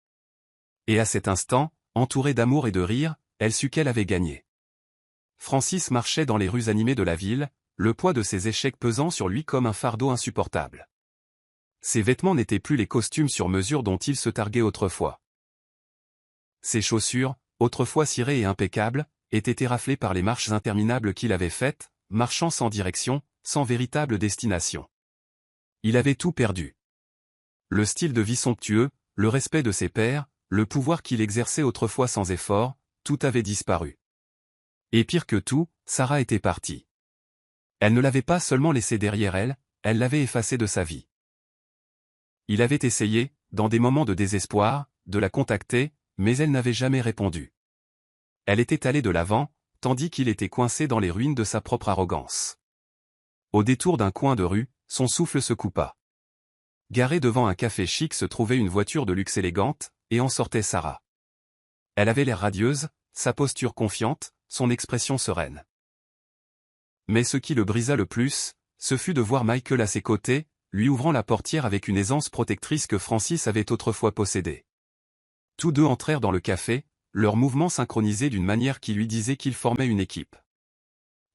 S1: Et à cet instant, entourée d'amour et de rire, elle sut qu'elle avait gagné. Francis marchait dans les rues animées de la ville, le poids de ses échecs pesant sur lui comme un fardeau insupportable. Ses vêtements n'étaient plus les costumes sur mesure dont il se targuait autrefois. Ses chaussures, autrefois cirées et impeccables, étaient éraflées par les marches interminables qu'il avait faites, marchant sans direction, sans véritable destination. Il avait tout perdu. Le style de vie somptueux, le respect de ses pairs, le pouvoir qu'il exerçait autrefois sans effort, tout avait disparu. Et pire que tout, Sarah était partie. Elle ne l'avait pas seulement laissé derrière elle, elle l'avait effacé de sa vie. Il avait essayé, dans des moments de désespoir, de la contacter, mais elle n'avait jamais répondu. Elle était allée de l'avant, tandis qu'il était coincé dans les ruines de sa propre arrogance. Au détour d'un coin de rue, son souffle se coupa. Garée devant un café chic se trouvait une voiture de luxe élégante, et en sortait Sarah. Elle avait l'air radieuse, sa posture confiante, son expression sereine. Mais ce qui le brisa le plus, ce fut de voir Michael à ses côtés, lui ouvrant la portière avec une aisance protectrice que Francis avait autrefois possédée. Tous deux entrèrent dans le café, leurs mouvements synchronisés d'une manière qui lui disait qu'ils formaient une équipe.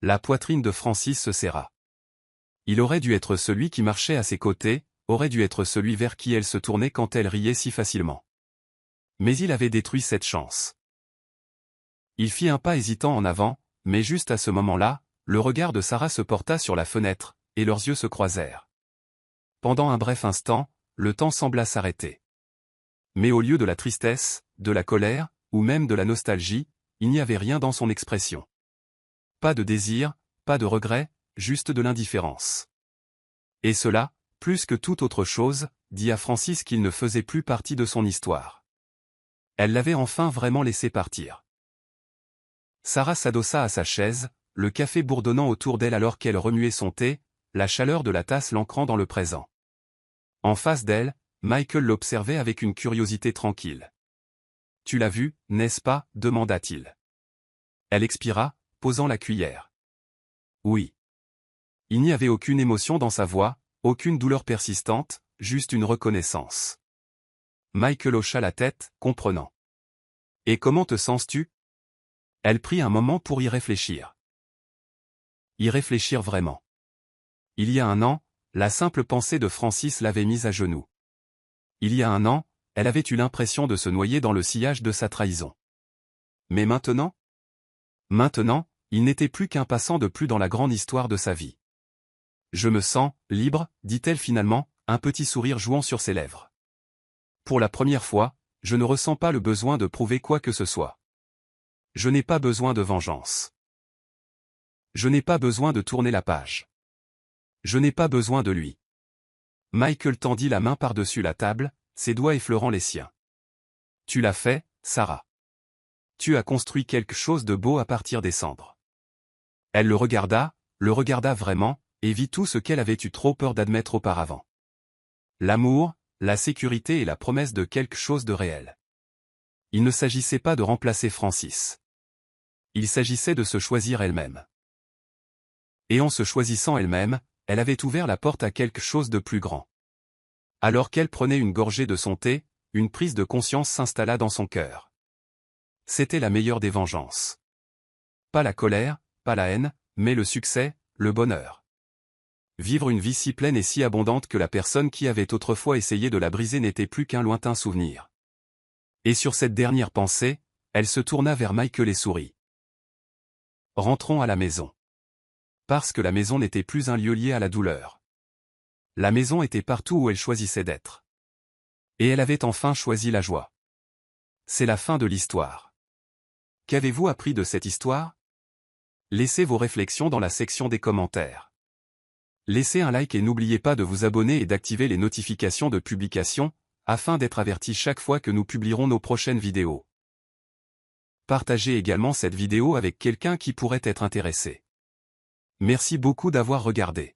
S1: La poitrine de Francis se serra. Il aurait dû être celui qui marchait à ses côtés, aurait dû être celui vers qui elle se tournait quand elle riait si facilement. Mais il avait détruit cette chance. Il fit un pas hésitant en avant, mais juste à ce moment-là, le regard de Sarah se porta sur la fenêtre, et leurs yeux se croisèrent. Pendant un bref instant, le temps sembla s'arrêter. Mais au lieu de la tristesse, de la colère, ou même de la nostalgie, il n'y avait rien dans son expression. Pas de désir, pas de regret, juste de l'indifférence. Et cela, plus que toute autre chose, dit à Francis qu'il ne faisait plus partie de son histoire. Elle l'avait enfin vraiment laissé partir. Sarah s'adossa à sa chaise, le café bourdonnant autour d'elle alors qu'elle remuait son thé, la chaleur de la tasse l'ancrant dans le présent. En face d'elle, Michael l'observait avec une curiosité tranquille. « Tu l'as vu, n'est-ce pas » demanda-t-il. Elle expira, posant la cuillère. « Oui. » Il n'y avait aucune émotion dans sa voix, aucune douleur persistante, juste une reconnaissance. Michael hocha la tête, comprenant. « Et comment te sens-tu » Elle prit un moment pour y réfléchir. Y réfléchir vraiment. Il y a un an, la simple pensée de Francis l'avait mise à genoux. Il y a un an, elle avait eu l'impression de se noyer dans le sillage de sa trahison. Mais maintenant ? Maintenant, il n'était plus qu'un passant de plus dans la grande histoire de sa vie. Je me sens libre, dit-elle finalement, un petit sourire jouant sur ses lèvres. Pour la première fois, je ne ressens pas le besoin de prouver quoi que ce soit. Je n'ai pas besoin de vengeance. Je n'ai pas besoin de tourner la page. Je n'ai pas besoin de lui. Michael tendit la main par-dessus la table, ses doigts effleurant les siens. Tu l'as fait, Sarah. Tu as construit quelque chose de beau à partir des cendres. Elle le regarda vraiment, et vit tout ce qu'elle avait eu trop peur d'admettre auparavant. L'amour, la sécurité et la promesse de quelque chose de réel. Il ne s'agissait pas de remplacer Francis. Il s'agissait de se choisir elle-même. Et en se choisissant elle-même, elle avait ouvert la porte à quelque chose de plus grand. Alors qu'elle prenait une gorgée de son thé, une prise de conscience s'installa dans son cœur. C'était la meilleure des vengeances. Pas la colère, pas la haine, mais le succès, le bonheur. Vivre une vie si pleine et si abondante que la personne qui avait autrefois essayé de la briser n'était plus qu'un lointain souvenir. Et sur cette dernière pensée, elle se tourna vers Michael et sourit. Rentrons à la maison. Parce que la maison n'était plus un lieu lié à la douleur. La maison était partout où elle choisissait d'être. Et elle avait enfin choisi la joie. C'est la fin de l'histoire. Qu'avez-vous appris de cette histoire ? Laissez vos réflexions dans la section des commentaires. Laissez un like et n'oubliez pas de vous abonner et d'activer les notifications de publication, afin d'être averti chaque fois que nous publierons nos prochaines vidéos. Partagez également cette vidéo avec quelqu'un qui pourrait être intéressé. Merci beaucoup d'avoir regardé.